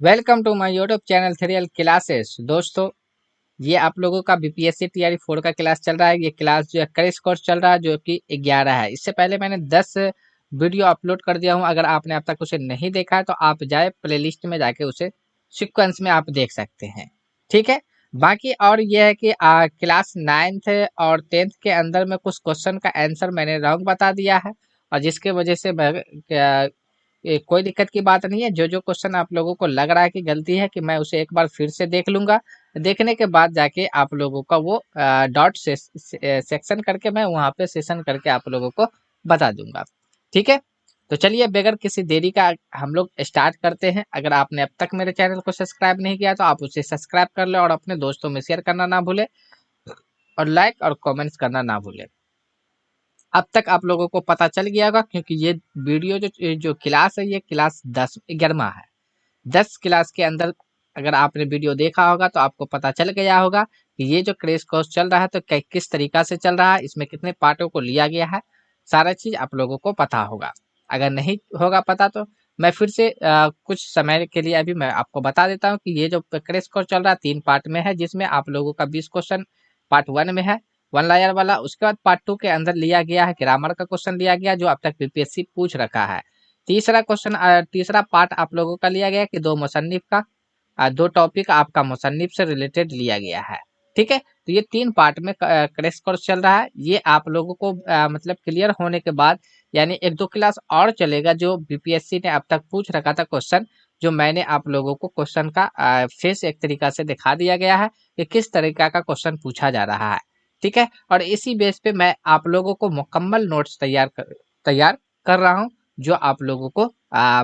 Welcome to my YouTube channel trial classes. दोस्तों, ये आप लोगों का बीपीएससी टीआरई 4 का क्लास चल रहा है। ये क्लास जो है क्रैश कोर्स चल रहा है, जो कि 11 है। इससे पहले मैंने 10 वीडियो अपलोड कर दिया हूँ। अगर आपने अब तक उसे नहीं देखा है तो आप जाए प्लेलिस्ट में जाके उसे सीक्वेंस में आप देख सकते हैं। ठीक है। बाकी और ये है कि क्लास 9th और 10th के अंदर में कुछ क्वेश्चन का आंसर मैंने रॉन्ग बता दिया है, और जिसके वजह से ये कोई दिक्कत की बात नहीं है। जो जो क्वेश्चन आप लोगों को लग रहा है कि गलती है, कि मैं उसे एक बार फिर से देख लूंगा। देखने के बाद जाके आप लोगों का वो डॉट सेक्शन करके मैं वहाँ पे सेशन करके आप लोगों को बता दूंगा। ठीक है। तो चलिए बगैर किसी देरी का हम लोग स्टार्ट करते हैं। अगर आपने अब तक मेरे चैनल को सब्सक्राइब नहीं किया तो आप उसे सब्सक्राइब कर ले, और अपने दोस्तों में शेयर करना ना भूले, और लाइक और कमेंट्स करना ना भूले। अब तक आप लोगों को पता चल गया होगा, क्योंकि ये वीडियो जो जो क्लास है, ये क्लास 10 11वां है। 10 क्लास के अंदर अगर आपने वीडियो देखा होगा तो आपको पता चल गया होगा कि ये जो क्रैश कोर्स चल रहा है तो किस तरीका से चल रहा है, इसमें कितने पार्टों को लिया गया है, सारा चीज आप लोगों को पता होगा। अगर नहीं होगा पता तो मैं फिर से कुछ समय के लिए अभी मैं आपको बता देता हूँ कि ये जो क्रैश कोर्स चल रहा है 3 पार्ट में है, जिसमें आप लोगों का 20 क्वेश्चन पार्ट 1 में है, 1 लायर वाला। उसके बाद पार्ट 2 के अंदर लिया गया है ग्रामर का क्वेश्चन लिया गया, जो अब तक बीपीएससी पूछ रखा है। तीसरा पार्ट आप लोगों का लिया गया कि दो मुसन्निफ का, दो टॉपिक आपका मुसन्निफ से रिलेटेड लिया गया है। ठीक है। तो ये 3 पार्ट में क्रैश कोर्स चल रहा है। ये आप लोगों को मतलब क्लियर होने के बाद, यानी 1-2 क्लास और चलेगा, जो बीपीएससी ने अब तक पूछ रखा था क्वेश्चन, जो मैंने आप लोगों को क्वेश्चन का फेस एक तरीका से दिखा दिया गया है कि किस तरीका का क्वेश्चन पूछा जा रहा है। ठीक है। और इसी बेस पे मैं आप लोगों को मुकम्मल नोट्स तैयार कर रहा हूँ, जो आप लोगों को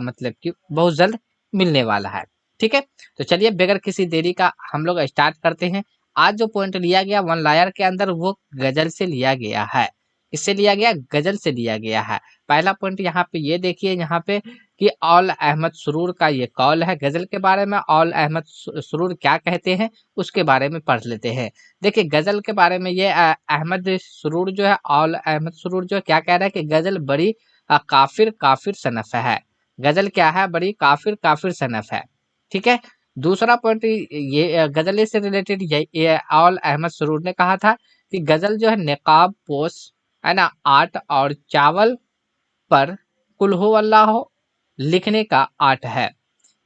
मतलब कि बहुत जल्द मिलने वाला है। ठीक है। तो चलिए बगैर किसी देरी का हम लोग स्टार्ट करते हैं। आज जो पॉइंट लिया गया 1 लायर के अंदर, वो गजल से लिया गया है। इससे लिया गया, गजल से लिया गया है। पहला पॉइंट यहाँ पे ये देखिए, यहाँ पे कि औल अहमद सुरूर का ये कौल है गजल के बारे में। औल अहमद सुरूर क्या कहते हैं, उसके बारे में पढ़ लेते हैं। देखिए गजल के बारे में ये अहमद सुरूर जो है, औल अहमद सुरूर जो है, क्या कह रहा है कि गजल बड़ी काफिर काफिर सनफ है। गजल क्या है, बड़ी काफिर काफिर सनफ है। ठीक है। दूसरा पॉइंट ये गजल से रिलेटेड ये औल अहमद सुरूर ने कहा था कि गजल जो है नकाब पोश, है ना, आर्ट और चावल पर कुल हो अल्लाह हो लिखने का आर्ट है।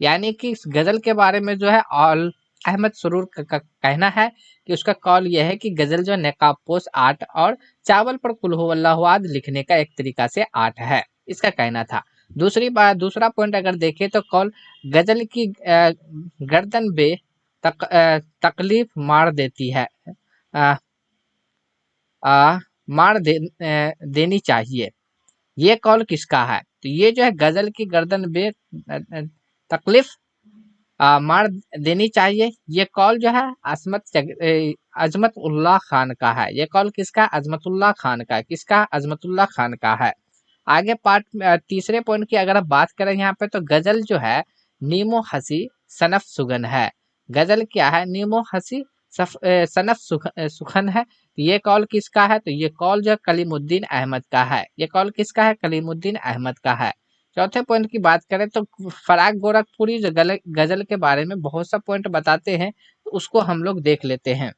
यानी कि इस गजल के बारे में जो है औल अहमद सुरूर का कहना है कि उसका कॉल यह है कि गजल जो नकाब पोश आर्ट और चावल पर कुल हो अल्लाह आद लिखने का एक तरीका से आर्ट है, इसका कहना था। दूसरा पॉइंट अगर देखें तो कॉल गजल की गर्दन बे तकलीफ मार देती है, अ, अ, देनी चाहिए। ये कॉल किसका है, तो ये जो है गजल की गर्दन बे तकलीफ मार देनी चाहिए, ये कॉल जो है अजमत उल्लाह खान का है। ये कॉल किसका, अजमतुल्लाह खान का। किसका, अजमतुल्लाह खान का है। आगे तीसरे पॉइंट की अगर आप बात करें यहाँ पे, तो गजल जो है नीमो हसी सनफ सुगन है। गजल क्या है, नीमो हसी सनफ सुखन है। ये कॉल किसका है, तो ये कॉल जो है कलीमुद्दीन अहमद का है। ये कॉल किसका है, कलीमुद्दीन अहमद का है। चौथे पॉइंट की बात करें तो फराग गोरखपुरी जो गजल के बारे में बहुत सा पॉइंट बताते हैं, तो उसको हम लोग देख लेते हैं,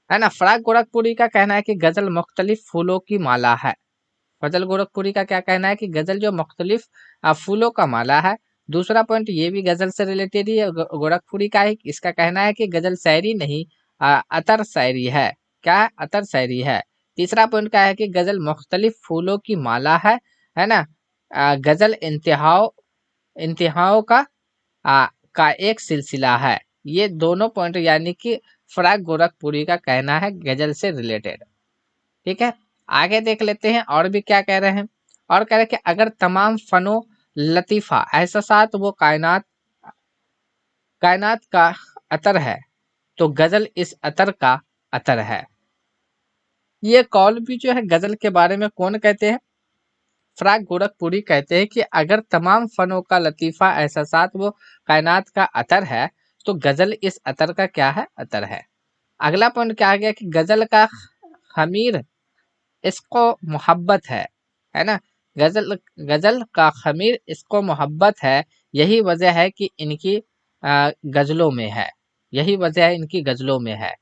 है ना। फराग गोरखपुरी का कहना है कि गजल मुख्तलिफ फूलों की माला है। गजल गोरखपुरी का क्या कहना है कि गजल जो मुख्तलिफ फूलों का माला है। दूसरा पॉइंट ये भी गजल से रिलेटेड ही है, गोरखपुरी का ही। इसका कहना है कि गजल शायरी नहीं, अतर शायरी है। क्या है, अतर शायरी है। तीसरा पॉइंट क्या है कि गजल मुख्तलिफ फूलों की माला है ना। गजल इंतहाओं का एक सिलसिला है। ये दोनों पॉइंट यानी कि फराग गोरखपुरी का कहना है गजल से रिलेटेड। ठीक है। आगे देख लेते हैं और भी क्या कह रहे हैं। और कह रहे हैं कि अगर तमाम फनो लतीफ़ा एहसासात वो कायनात कायनात का अतर है, तो गजल इस अतर का अतर है। ये कौल भी जो है गजल के बारे में कौन कहते हैं, फराग गोरखपुरी कहते हैं कि अगर तमाम फनों का लतीफ़ा एहसासात वो कायनात का अतर है, तो गजल इस अतर का क्या है, अतर है। अगला पॉइंट क्या आ गया कि गजल का खमीर इसको मोहब्बत है ना। गजल गजल का खमीर इसको मोहब्बत है। यही वजह है कि इनकी गजलों में है, यही वजह है इनकी गजलों में है।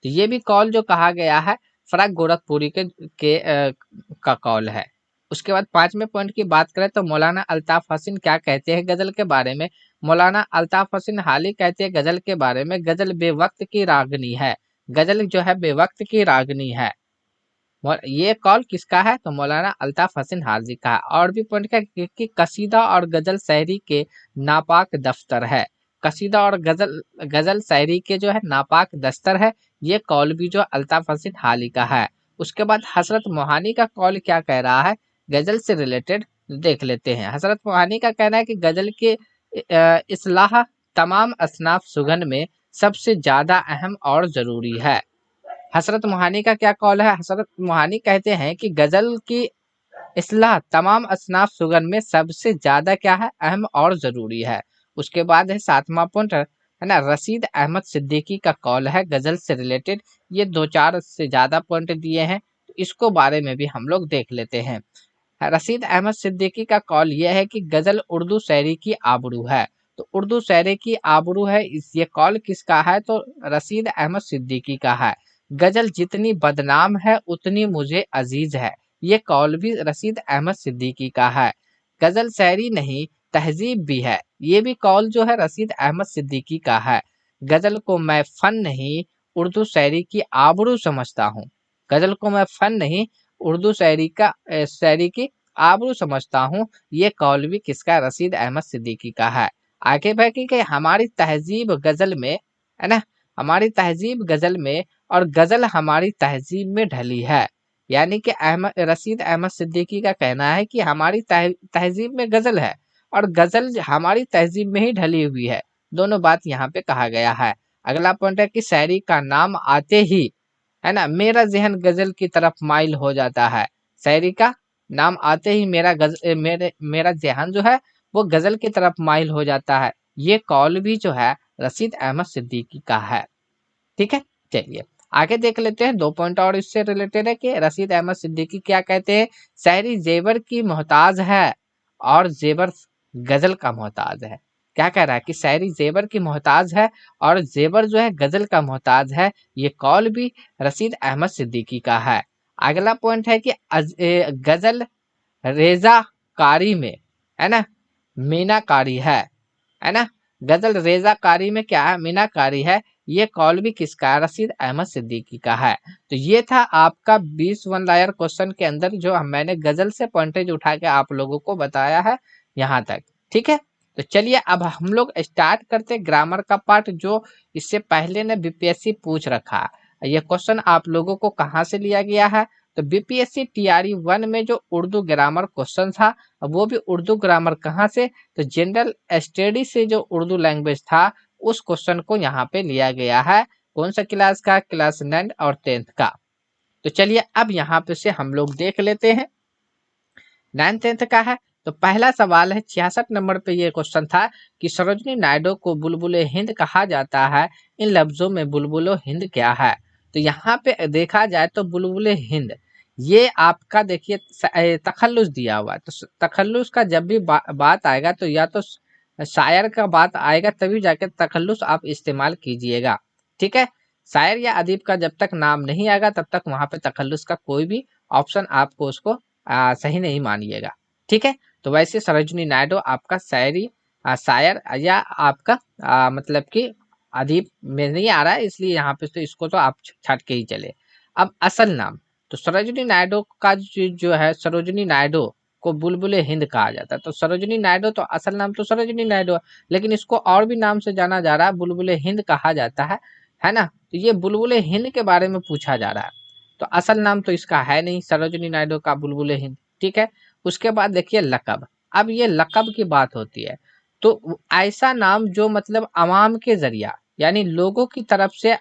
तो ये भी कौल जो कहा गया है फराक गोरखपुरी का कौल है। उसके बाद 5वें पॉइंट की बात करें तो मौलाना अल्ताफ हसन क्या कहते हैं गजल के बारे में। मौलाना अल्ताफ हसन हाली कहते हैं गजल के बारे में, गजल बेवक्त की रागनी है, गजल जो है बेवक्त की रागनी है। ये कॉल किसका है तो मौलाना अल्ताफ हसन हाजी का है। और भी पॉइंट का कि कसीदा और गजल शायरी के नापाक दफ्तर है, कसीदा और गजल शायरी के जो है नापाक दस्तर है। ये कॉल भी जो अल्ताफ हसन हाली का है। उसके बाद हजरत मोहानी का कॉल क्या कह रहा है गजल से रिलेटेड देख लेते हैं। हजरत मोहानी का कहना है कि गजल के इस्लाह तमाम असनाफ सुगन में सबसे ज्यादा अहम और जरूरी है। हसरत मोहानी का क्या कौल है, हसरत मोहानी कहते हैं कि गजल की इस्लाह तमाम असनाफ सुगन में सबसे ज्यादा क्या है अहम और जरूरी है। उसके बाद है 7वां पॉइंट है ना, रशीद अहमद सिद्दीकी का कौल है गजल से रिलेटेड। ये 2-4 से ज्यादा पॉइंट दिए हैं, तो इसको बारे में भी हम लोग देख लेते हैं। रशीद अहमद सिद्दीकी का कौल यह है कि गजल उर्दू शायरी की आबरू है। तो उर्दू शायरी की आबरू है, इस ये कौल किसका है तो रशीद अहमद सिद्दीकी का है। गजल जितनी बदनाम है उतनी मुझे अजीज है, ये कौल भी रशीद अहमद सिद्दीकी का है। गजल शायरी नहीं तहजीब भी है, ये भी कौल जो है रशीद अहमद सिद्दीकी का है। गजल को मैं फन नहीं उर्दू शायरी की आबरू समझता हूँ, गजल को मैं फन नहीं उर्दू शायरी की आबरू समझता हूँ। ये कौल भी किसका रशीद अहमद सिद्दीकी का है। आगे बढ़ के हमारी तहजीब गजल में है ना, हमारी तहजीब गजल में और गजल हमारी तहजीब में ढली है। यानी कि रशीद अहमद सिद्दीकी का कहना है कि हमारी तहजीब में गजल है और गजल हमारी तहजीब में ही ढली हुई है। दोनों बात यहाँ पे कहा गया है। अगला पॉइंट है कि शायरी का नाम आते ही है ना मेरा जहन गजल की तरफ माइल हो जाता है। शायरी का नाम आते ही मेरा जहन जो है वो गजल की तरफ माइल हो जाता है। ये कौल भी जो है रशीद अहमद सिद्दीकी का है। ठीक है, चलिए आगे देख लेते हैं। 2 पॉइंट और इससे रिलेटेड है कि रशीद अहमद सिद्दीकी क्या कहते हैं, शायरी जेवर की मोहताज है और जेवर गजल का मोहताज है। क्या कह रहा है कि शायरी जेवर की मोहताज है और जेवर जो है गजल का मोहताज है। ये कौल भी रशीद अहमद सिद्दीकी का है। अगला पॉइंट है कि गजल रेजा कारी में है ना मीनाकारी है ना, गजल रेजा कारी में क्या है मीनाकारी है। ये कौल भी किसका है रशीद अहमद सिद्दीकी का है। तो ये था आपका 20 वन लायर क्वेश्चन के अंदर जो मैंने गजल से पॉइंटेज उठा के आप लोगों को बताया है यहाँ तक। ठीक है, तो चलिए अब हम लोग स्टार्ट करते ग्रामर का पार्ट, जो इससे पहले ने बीपीएससी पूछ रखा है। ये क्वेश्चन आप लोगों को कहाँ से लिया गया है तो बीपीएससी टीआरई 1 में जो उर्दू ग्रामर क्वेश्चन था, वो भी उर्दू ग्रामर कहाँ से तो जनरल स्टडी से जो उर्दू लैंग्वेज था उस क्वेश्चन को यहाँ पे लिया गया है। कौन सा क्लास का, क्लास 9 और 10th का। तो चलिए अब यहाँ पे से हम लोग देख लेते हैं 9th 10th का है। तो पहला सवाल है 66 नंबर पे ये क्वेश्चन था कि सरोजनी नायडू को बुलबुले हिंद कहा जाता है, इन लफ्जों में बुलबुलो हिंद क्या है। तो यहाँ पे देखा जाए तो बुलबुले हिंद ये आपका देखिए तखल्लुस दिया हुआ है। तो तखल्लुस का जब भी बात आएगा तो या तो शायर का बात आएगा तभी जाके तखल्लुस आप इस्तेमाल कीजिएगा। ठीक है, शायर या अदीब का जब तक नाम नहीं आएगा तब तक वहां पे तखल्लुस का कोई भी ऑप्शन आपको उसको सही नहीं मानिएगा। ठीक है, तो वैसे सरोजनी नायडू आपका शायर या आपका मतलब कि अदीब में नहीं आ रहा है, इसलिए यहाँ पे तो इसको तो आप छट के ही चले। अब असल नाम तो सरोजनी नायडू का जो है सरोजनी नायडू को बुलबुले हिंद कहा जाता है। तो सरोजनी नायडू तो असल नाम तो सरोजनी नायडू है, लेकिन इसको और भी नाम से जाना जा रहा है, बुलबुले हिंद कहा जाता है ना। तो ये बुलबुले हिंद के बारे में पूछा जा रहा है, तो असल नाम तो इसका है नहीं सरोजनी नायडू का बुलबुले हिंद। ठीक है, उसके बाद देखिए लकब। अब ये लकब की बात होती है तो ऐसा नाम जो मतलब अवाम के जरिया यानी लोगों की तरफ से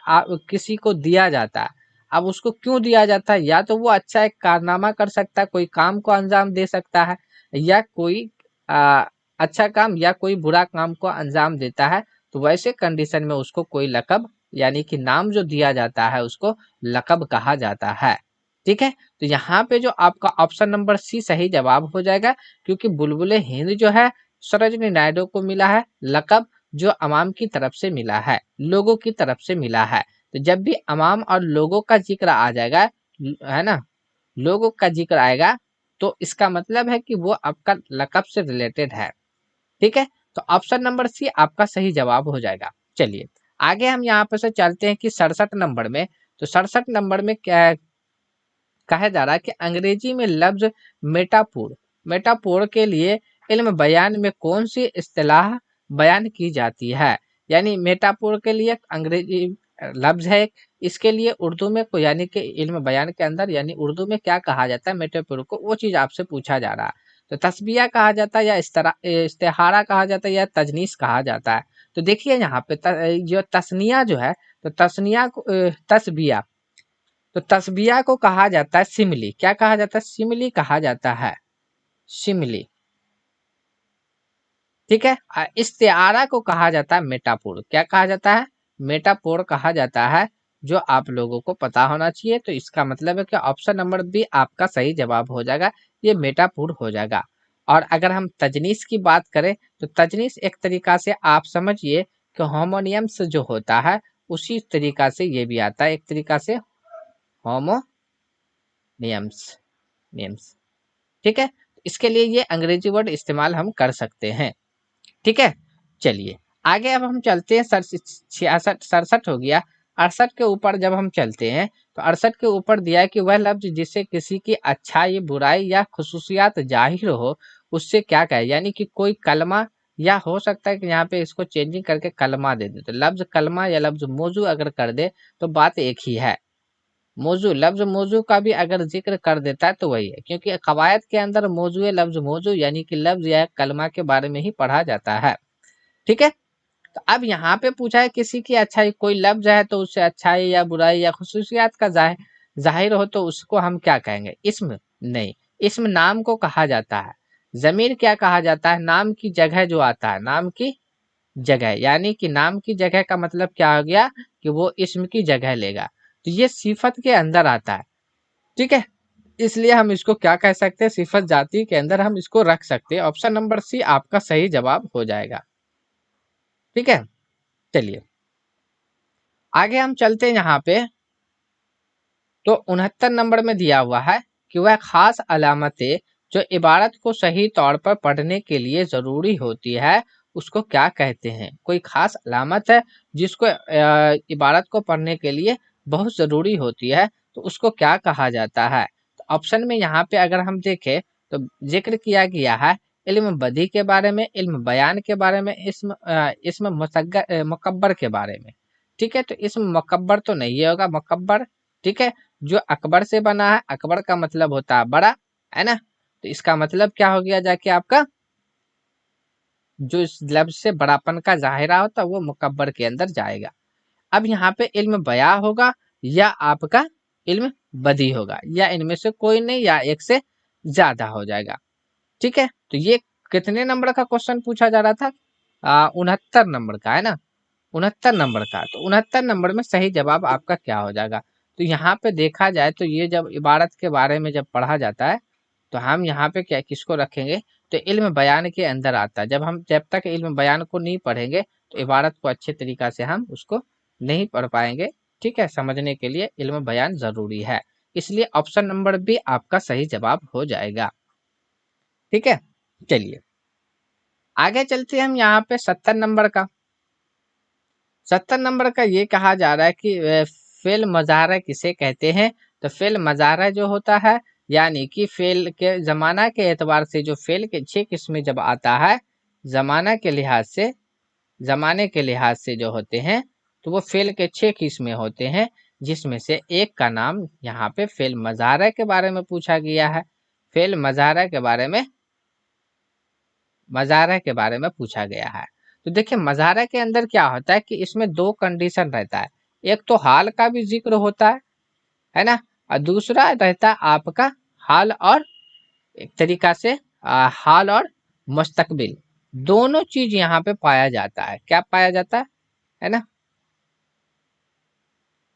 किसी को दिया जाता है। अब उसको क्यों दिया जाता है, या तो वो अच्छा एक कारनामा कर सकता है, कोई काम को अंजाम दे सकता है, या कोई आ, अच्छा काम या कोई बुरा काम को अंजाम देता है। तो वैसे कंडीशन में उसको कोई लकब यानी कि नाम जो दिया जाता है उसको लकब कहा जाता है। ठीक है, तो यहाँ पे जो आपका ऑप्शन नंबर सी सही जवाब हो जाएगा, क्योंकि बुलबुले हिंद जो है सरोजिनी नायडू को मिला है लक़ब, जो अवाम की तरफ से मिला है, लोगों की तरफ से मिला है। तो जब भी अवाम और लोगों का जिक्र आ जाएगा, है ना, लोगों का जिक्र आएगा, तो इसका मतलब है कि वो आपका लक़ब से रिलेटेड है। ठीक है, तो ऑप्शन नंबर सी आपका सही जवाब हो जाएगा। चलिए आगे हम यहाँ पे से चलते हैं कि 67 नंबर में। तो 67 नंबर में क्या कहा जा रहा है कि अंग्रेजी में लफ्ज मेटाफोर मेटाफोर के लिए इल्म बयान में कौन सी इस्तिलाह बयान की जाती है। यानी मेटाफोर के लिए अंग्रेजी लफ्ज है, इसके लिए उर्दू में को यानी कि इल्म बयान के अंदर यानी उर्दू में क्या कहा जाता है मेटाफोर को, वो चीज आपसे पूछा जा रहा है। तो तस्बिया कहा जाता है या इस्तिहारा कहा जाता है या तजनीस कहा जाता है। तो देखिए यहाँ पे जो तस्निया जो है, तो तस्निया को तस्बिया, तो तस्बिया को कहा जाता है सिमली। क्या कहा जाता है? सिमली कहा जाता है, सिमली। ठीक है, इस्तिआरा को कहा जाता है मेटाफोर। क्या कहा जाता है? मेटाफोर कहा जाता है, जो आप लोगों को पता होना चाहिए। तो इसका मतलब है कि ऑप्शन नंबर बी आपका सही जवाब हो जाएगा, ये मेटाफोर हो जाएगा। और अगर हम तजनीस की बात करें, तो तजनीस एक तरीका से आप समझिए कि होमोनियम्स जो होता है उसी तरीका से ये भी आता है, एक तरीका से होमोनियम्स नियम्स। ठीक है, इसके लिए ये अंग्रेजी वर्ड इस्तेमाल हम कर सकते हैं। ठीक है, चलिए आगे अब हम चलते हैं। 67 हो गया। 68 के ऊपर जब हम चलते हैं, तो 68 के ऊपर दिया है कि वह लफ्ज जिससे किसी की अच्छाई बुराई या खुसूसियात जाहिर हो उससे क्या कहे। यानी कि कोई कलमा, या हो सकता है कि यहाँ पे इसको चेंजिंग करके कलमा दे दे। तो लफ्ज कलमा या लफ्ज मौजू अगर कर दे तो बात एक ही है। मौजू, लफ्ज मौजू का भी अगर जिक्र कर देता है तो वही है, क्योंकि कवायद के अंदर मौजू लफ्ज मौजू यानी कि लफ्ज या कलमा के बारे में ही पढ़ा जाता है। ठीक है, तो अब यहाँ पे पूछा है किसी की अच्छाई, कोई लफ्ज है तो उससे अच्छाई या बुराई या खुसूसियात का जाहिर हो तो उसको हम क्या कहेंगे? इस्म नहीं, इस्म नाम को कहा जाता है। जमीर क्या कहा जाता है? नाम की जगह जो आता है, नाम की जगह। यानी कि नाम की जगह का मतलब क्या हो गया कि वो इस्म की जगह लेगा। तो ये सिफत के अंदर आता है। ठीक है, इसलिए हम इसको क्या कह सकते हैं? सिफत जाति के अंदर हम इसको रख सकते हैं। ऑप्शन नंबर सी आपका सही जवाब हो जाएगा। ठीक है, चलिए आगे हम चलते हैं। यहाँ पे तो 69 नंबर में दिया हुआ है कि वह खास अलामतें जो इबारत को सही तौर पर पढ़ने के लिए ज़रूरी होती है उसको क्या कहते हैं। कोई खास अलामत है जिसको इबारत को पढ़ने के लिए बहुत ज़रूरी होती है, तो उसको क्या कहा जाता है। तो ऑप्शन में यहाँ पे अगर हम देखें तो जिक्र किया गया है इल्म बदी के बारे में, इल्म बयान के बारे में, इसम मुकब्बर के बारे में। ठीक है, तो इसम मुकब्बर तो नहीं होगा, मुकब्बर। ठीक है, जो अकबर से बना है, अकबर का मतलब होता है बड़ा, है ना। तो इसका मतलब क्या हो गया जाके आपका, जो इस लफ्ज से बड़ापन का जाहिरा होता है वो मुकब्बर के अंदर जाएगा। अब यहाँ पे इल्म बया होगा या आपका इल्म बदी होगा, या इनमें से कोई नहीं, या एक से ज्यादा हो जाएगा। ठीक है, तो ये कितने नंबर का क्वेश्चन पूछा जा रहा था? 69 नंबर का, है ना, 69 नंबर का। तो 69 नंबर में सही जवाब आपका क्या हो जाएगा? तो यहाँ पे देखा जाए तो ये जब इबारत के बारे में जब पढ़ा जाता है तो हम यहाँ पे क्या किसको रखेंगे? तो इल्म बयान के अंदर आता है। जब तक इल्म बयान को नहीं पढ़ेंगे तो इबारत को अच्छे तरीका से हम उसको नहीं पढ़ पाएंगे। ठीक है, समझने के लिए इल्म बयान जरूरी है, इसलिए ऑप्शन नंबर बी आपका सही जवाब हो जाएगा। ठीक है, चलिए आगे चलते हैं हम यहाँ पे 70 नंबर का। 70 नंबर का ये कहा जा रहा है कि फेल मजारा किसे कहते हैं। तो फेल मजारा जो होता है, यानी कि फेल के जमाना के एतबार से जो फेल के 6 किस्में जब आता है, जमाना के लिहाज से, जमाने के लिहाज से जो होते हैं, तो वो फेल के 6 किस्में होते हैं, जिसमें से एक का नाम यहाँ पे फेल मजारा के बारे में पूछा गया है। फेल मजारा के बारे में, मजारा के बारे में पूछा गया है। तो देखिए मजारा के अंदर क्या होता है कि इसमें दो कंडीशन रहता है। एक तो हाल का भी जिक्र होता है ना, और दूसरा रहता है आपका हाल और एक तरीका से हाल और मुस्तकबिल, दोनों चीज यहाँ पे पाया जाता है। क्या पाया जाता है ना,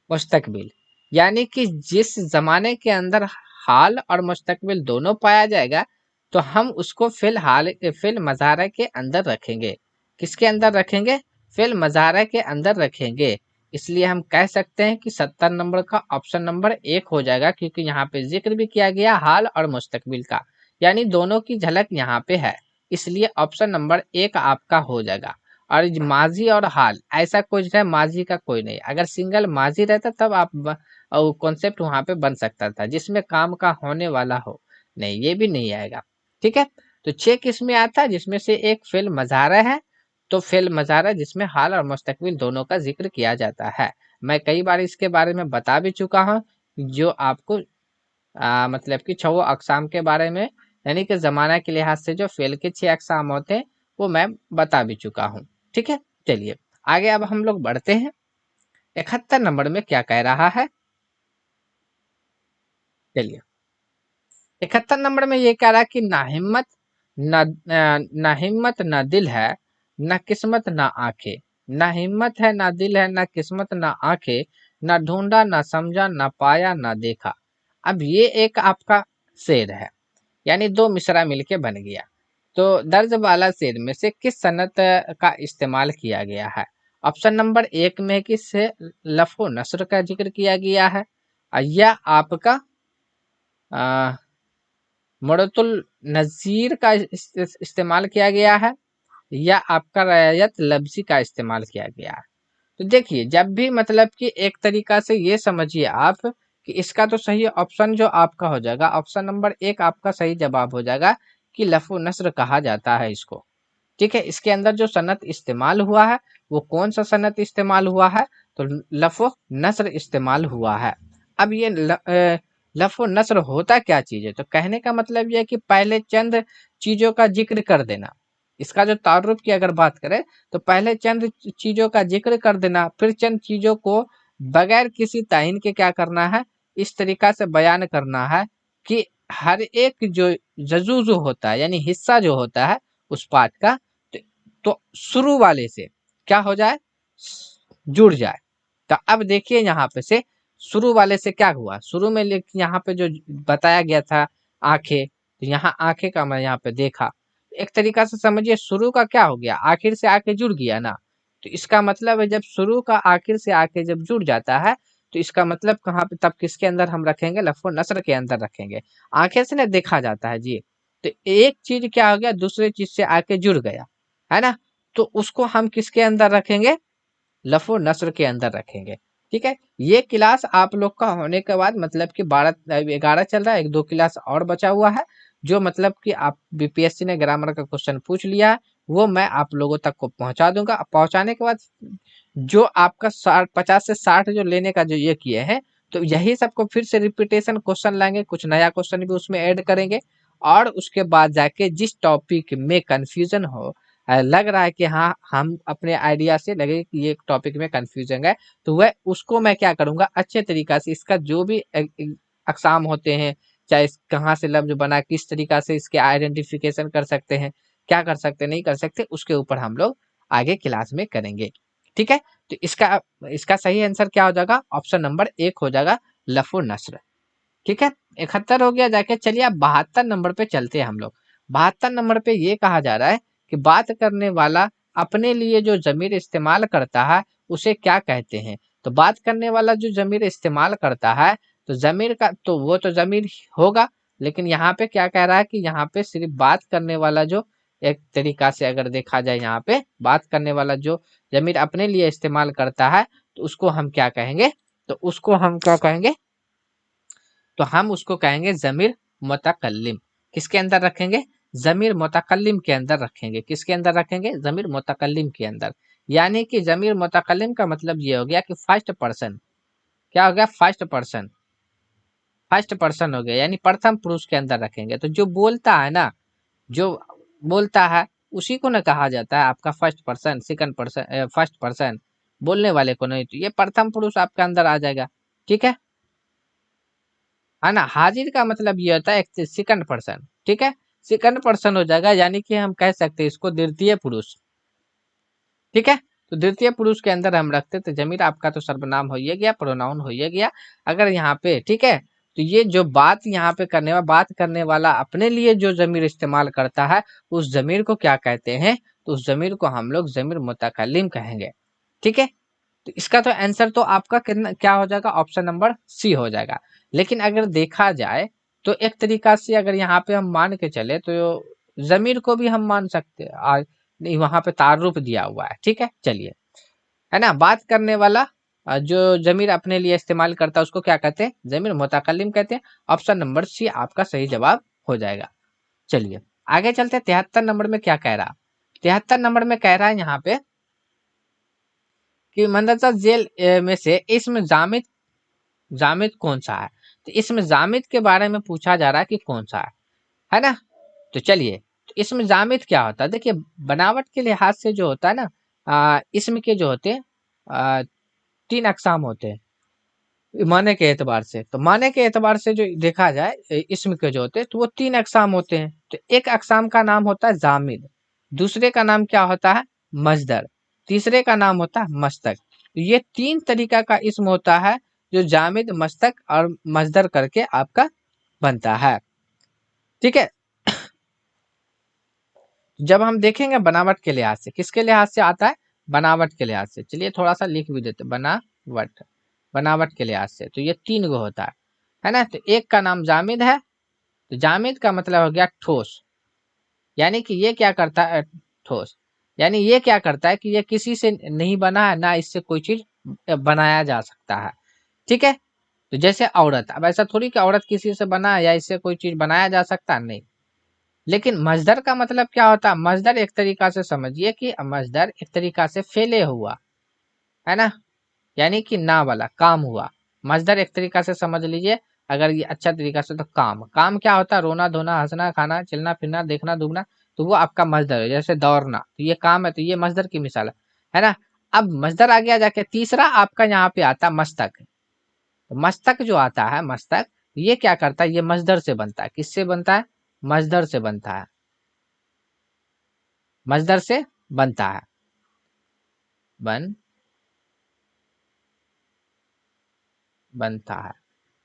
मुस्तकबिल। यानी कि जिस जमाने के अंदर हाल और मुस्तकबिल दोनों पाया जाएगा, तो हम उसको फिल मज़ारा के अंदर रखेंगे। किसके अंदर रखेंगे? फिल मज़ारा के अंदर रखेंगे। इसलिए हम कह सकते हैं कि 70 नंबर का ऑप्शन नंबर 1 हो जाएगा, क्योंकि यहाँ पे जिक्र भी किया गया हाल और मुस्तकबिल का, यानी दोनों की झलक यहाँ पे है। इसलिए ऑप्शन नंबर 1 आपका हो जाएगा। और माजी और हाल ऐसा कुछ है, माजी का कोई नहीं। अगर सिंगल माजी रहता तब आप कॉन्सेप्ट वहां पे बन सकता था, जिसमें काम का होने वाला हो। नहीं, ये भी नहीं आएगा। ठीक है, तो 6 किस में आता है, जिसमें से एक फेल मज़ारा है। तो फेल मज़ारा जिसमें हाल और मुस्तकबिल दोनों का जिक्र किया जाता है। मैं कई बार इसके बारे में बता भी चुका हूँ, जो आपको मतलब कि 6 अक़साम के बारे में, यानी कि ज़माना के लिहाज से जो फेल के 6 अक़साम होते हैं वो मैं बता भी चुका हूँ। ठीक है, चलिए आगे अब हम लोग बढ़ते हैं। 71 नंबर में क्या कह रहा है, चलिए 71 नंबर में ये कह रहा है कि ना हिम्मत ना हिम्मत ना दिल है, ना किस्मत ना आंखें। ना हिम्मत है, ना दिल है, ना किस्मत ना आंखें, ना ढूंढा ना समझा ना पाया ना देखा। अब ये एक आपका शेर है, यानी दो मिसरा मिलके बन गया। तो दर्ज वाला शेर में से किस सनत का इस्तेमाल किया गया है? ऑप्शन नंबर 1 में किस लफ्ज़ नस्र का जिक्र किया गया है, या आपका मुड़तुल नज़ीर का इस्तेमाल किया गया है, या आपका रयायत लफ्ज़ी का इस्तेमाल किया गया है। तो देखिए, जब भी मतलब कि एक तरीका से ये समझिए आप कि इसका तो सही ऑप्शन जो आपका हो जाएगा, ऑप्शन नंबर 1 आपका सही जवाब हो जाएगा कि लफ्ज़ नस्र कहा जाता है इसको। ठीक है, इसके अंदर जो सनत इस्तेमाल हुआ है वो कौन सा सनत इस्तेमाल हुआ है, तो लफ्ज़ नस्र इस्तेमाल हुआ है। अब ये लफ्ज़ नस्र होता क्या चीज़ है, तो कहने का मतलब ये है कि पहले चंद चीज़ों का जिक्र कर देना। इसका जो तारुफ की अगर बात करें तो पहले चंद चीज़ों का जिक्र कर देना, फिर चंद चीज़ों को बगैर किसी तायीन के क्या करना है, इस तरीका से बयान करना है कि हर एक जो जजू जो होता है, यानी हिस्सा जो होता है उस पाठ का, तो, तो शुरू वाले से क्या हो जाए, जुड़ जाए। तो अब देखिए यहाँ पे से शुरू वाले से क्या हुआ, शुरू में यहाँ पे जो बताया गया था आंखें, तो यहाँ आंखें का मैं यहाँ पे देखा, एक तरीका से समझिए शुरू का क्या हो गया, आखिर से आके जुड़ गया ना। तो इसका मतलब है जब शुरू का आखिर से आके जब जुड़ जाता है, तो इसका मतलब कहाँ पे, तब किसके अंदर हम रखेंगे, लफ्ज़ नस्र के अंदर रखेंगे। आंखें से ना देखा जाता है जी, तो एक चीज क्या हो गया दूसरे चीज से आके जुड़ गया, है ना। तो उसको हम किसके अंदर रखेंगे, लफ्ज़ नस्र के अंदर रखेंगे। ठीक है, ये क्लास आप लोग का होने के बाद मतलब कि 12-11 चल रहा है, 1-2 क्लास और बचा हुआ है, जो मतलब कि आप बीपीएससी ने ग्रामर का क्वेश्चन पूछ लिया है, वो मैं आप लोगों तक को पहुंचा दूंगा। पहुंचाने के बाद जो आपका 50 से 60 जो लेने का जो ये किए हैं, तो यही सबको फिर से रिपीटेशन क्वेश्चन लाएंगे, कुछ नया क्वेश्चन भी उसमें ऐड करेंगे। और उसके बाद जाके जिस टॉपिक में कंफ्यूजन हो, लग रहा है कि हाँ हम अपने आइडिया से लगे कि ये टॉपिक में कंफ्यूजन है, तो वह उसको मैं क्या करूंगा, अच्छे तरीका से इसका जो भी अकसाम होते हैं, चाहे कहाँ से लफ्ज बना, किस तरीका से इसके आइडेंटिफिकेशन कर सकते हैं, क्या कर सकते नहीं कर सकते, उसके ऊपर हम लोग आगे क्लास में करेंगे। ठीक है, तो इसका इसका सही आंसर क्या हो जाएगा, ऑप्शन नंबर 1 हो जाएगा, लफ्ज़ नस्र। ठीक है, 71 हो गया। जाके चलिए अब 72 नंबर पे चलते हैं हम लोग। 72 नंबर पे ये कहा जा रहा है कि बात करने वाला अपने लिए जो ज़मीर इस्तेमाल करता है उसे क्या कहते हैं। तो बात करने वाला जो ज़मीर इस्तेमाल करता है, तो ज़मीर का तो वो तो ज़मीर होगा, लेकिन यहाँ पे क्या कह रहा है कि यहाँ पे सिर्फ बात करने वाला जो, एक तरीका से अगर देखा जाए यहाँ पे बात करने वाला जो ज़मीर अपने लिए इस्तेमाल करता है, तो उसको हम क्या कहेंगे, तो उसको हम क्या कहेंगे, तो हम उसको कहेंगे ज़मीर मुतकल्लिम। किसके अंदर रखेंगे, ज़मीर मुतकल्लिम के अंदर रखेंगे। किसके अंदर रखेंगे, ज़मीर मुतकल्लिम के अंदर। यानी कि ज़मीर मुतकल्लिम का मतलब ये हो गया कि फर्स्ट पर्सन, क्या हो गया, फर्स्ट पर्सन, फर्स्ट पर्सन हो गया, यानी प्रथम पुरुष के अंदर रखेंगे। तो जो बोलता है ना, जो बोलता है उसी को ना कहा जाता है आपका first person, second person, first person, बोलने वाले को नहीं। तो ये प्रथम पुरुष आपके अंदर आ जाएगा। ठीक है ना। हाजिर का मतलब ये होता है एक सेकंड पर्सन। ठीक है, सेकंड पर्सन हो जाएगा, यानी कि हम कह सकते हैं इसको द्वितीय पुरुष। ठीक है, तो द्वितीय पुरुष के अंदर हम रखते, तो जमीर आपका तो सर्वनाम हो ही गया, प्रोनाउन हो ही गया। अगर यहाँ पे ठीक है, तो ये जो बात करने वाला अपने लिए जो ज़मीर इस्तेमाल करता है, उस ज़मीर को क्या कहते हैं? तो उस ज़मीर को हम लोग ज़मीर मुतकल्लिम कहेंगे। ठीक है? तो इसका तो आंसर तो आपका कितना क्या हो जाएगा? ऑप्शन नंबर सी हो जाएगा। लेकिन अगर देखा जाए तो एक तरीका से अगर यहाँ पे हम मान के चले तो ज़मीर को भी हम मान सकते हैं। नहीं, वहाँ पे तारुफ दिया हुआ है। ठीक है? चलिए, है ना? बात करने वाला जो ज़मीर अपने लिए इस्तेमाल करता है उसको क्या कहते हैं? ज़मीर मुतकल्लिम कहते हैं। ऑप्शन नंबर सी आपका सही जवाब हो जाएगा। चलिए, आगे चलते हैं। 73 नंबर में क्या कह रहा? 73 नंबर में कह रहा है यहाँ पे कि मंदरजा जेल में से इसमें जामिद जामिद कौन सा है? तो इसमें जामिद के बारे में पूछा जा रहा है कि कौन सा है ना? तो चलिए, तो इसमें जामिद क्या होता है? देखिए, बनावट के लिहाज से जो होता है ना, इसम के जो होते हैं, आ, 3 अक़साम होते हैं माने के एतबार से। तो माने के एतबार से जो देखा जाए इसम के जो होते हैं तो वो 3 अक़साम होते हैं। तो एक अक़साम का नाम होता है जामिद, दूसरे का नाम क्या होता है? मस्दर, तीसरे का नाम होता है मस्तक। तो ये 3 तरीका का इसम होता है जो जामिद, मस्तक और मस्दर करके आपका बनता है। ठीक है? जब हम देखेंगे बनावट के लिहाज से, किसके लिहाज से आता है? बनावट के लिहाज से। चलिए थोड़ा सा लिख भी देते, बनावट, बनावट के लिहाज से तो ये 3 गो होता है ना? तो एक का नाम जामिद है। तो जामिद का मतलब हो गया ठोस, यानी कि ये क्या करता है? ठोस, यानी ये क्या करता है कि ये किसी से नहीं बना है, ना इससे कोई चीज बनाया जा सकता है। ठीक है? तो जैसे औरत, अब ऐसा थोड़ी कि औरत किसी से बना है या इससे कोई चीज बनाया जा सकता है, नहीं। लेकिन मजदर का मतलब क्या होता है? मजदर एक तरीका से समझिए कि मजदर एक तरीका से फेले हुआ, है ना? यानी कि ना वाला काम हुआ। मजदर एक तरीका से समझ लीजिए, अगर ये अच्छा तरीका से, तो काम, काम क्या होता है? रोना धोना, हंसना, खाना, चलना फिरना, देखना दुगना, तो वो आपका मजदर है। जैसे दौड़ना, तो ये काम है, तो ये मजदर की मिसाल है ना? अब मजदर आ गया, जाके तीसरा आपका यहाँ पे आता है मस्तक। तो मस्तक जो आता है, मस्तक, ये क्या करता है? ये मजदर से बनता है। किससे बनता है? मजदर से बनता है, मजदर से बनता है, बन बनता है।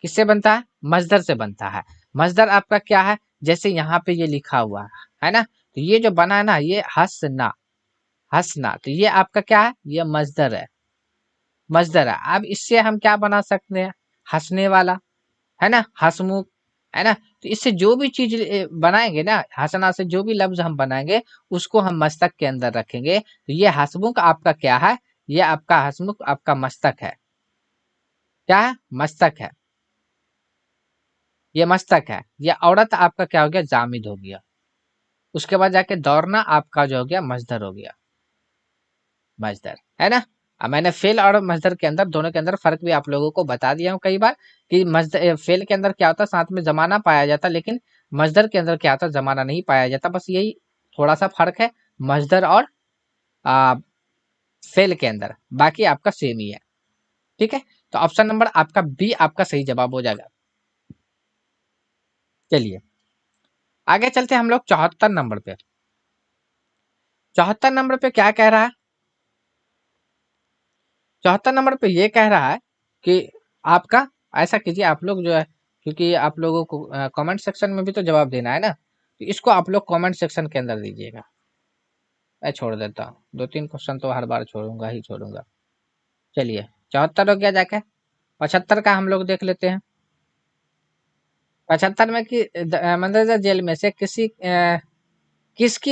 किससे बनता है? मजदर से बनता है। मजदर आपका क्या है? जैसे यहाँ पे ये लिखा हुआ है ना? तो ये जो बना है ना, ये हसना, हसना, तो ये आपका क्या है? ये मजदर है, मजदर है। अब इससे हम क्या बना सकते हैं? हंसने वाला, है ना? हंसमुख, है ना? तो इससे जो भी चीज बनाएंगे ना, हसना से जो भी लफ्ज हम बनाएंगे, उसको हम मस्तक के अंदर रखेंगे। तो ये हसमुख आपका क्या है? ये आपका हसमुख आपका मस्तक है। क्या है? मस्तक है, ये मस्तक है। ये औरत आपका क्या हो गया? जामिद हो गया। उसके बाद जाके दौड़ना आपका जो हो गया? मजदर हो गया, मजदर, है ना? अब मैंने फेल और मजदर के अंदर, दोनों के अंदर फर्क भी आप लोगों को बता दिया हूँ कई बार कि मजदर, फेल के अंदर क्या होता है? साथ में जमाना पाया जाता, लेकिन मजदर के अंदर क्या होता है? जमाना नहीं पाया जाता। बस यही थोड़ा सा फर्क है मजदर और आ, फेल के अंदर, बाकी आपका सेम ही है। ठीक है? तो ऑप्शन नंबर आपका बी आपका सही जवाब हो जाएगा। चलिए, आगे चलते हैं हम लोग 74 नंबर पे। 74 नंबर पे क्या कह रहा है? 74 नंबर पे ये कह रहा है कि आपका, ऐसा कीजिए आप लोग जो है, क्योंकि आप लोगों को कमेंट सेक्शन में भी तो जवाब देना है ना, तो इसको आप लोग कमेंट सेक्शन के अंदर दीजिएगा। मैं छोड़ देता हूँ, 2-3 क्वेश्चन तो हर बार छोड़ूंगा ही छोड़ूंगा। चलिए, 74 हो गया जाके। 75 का हम लोग देख लेते हैं। 75 में कि मंदरजा जेल में से किसकी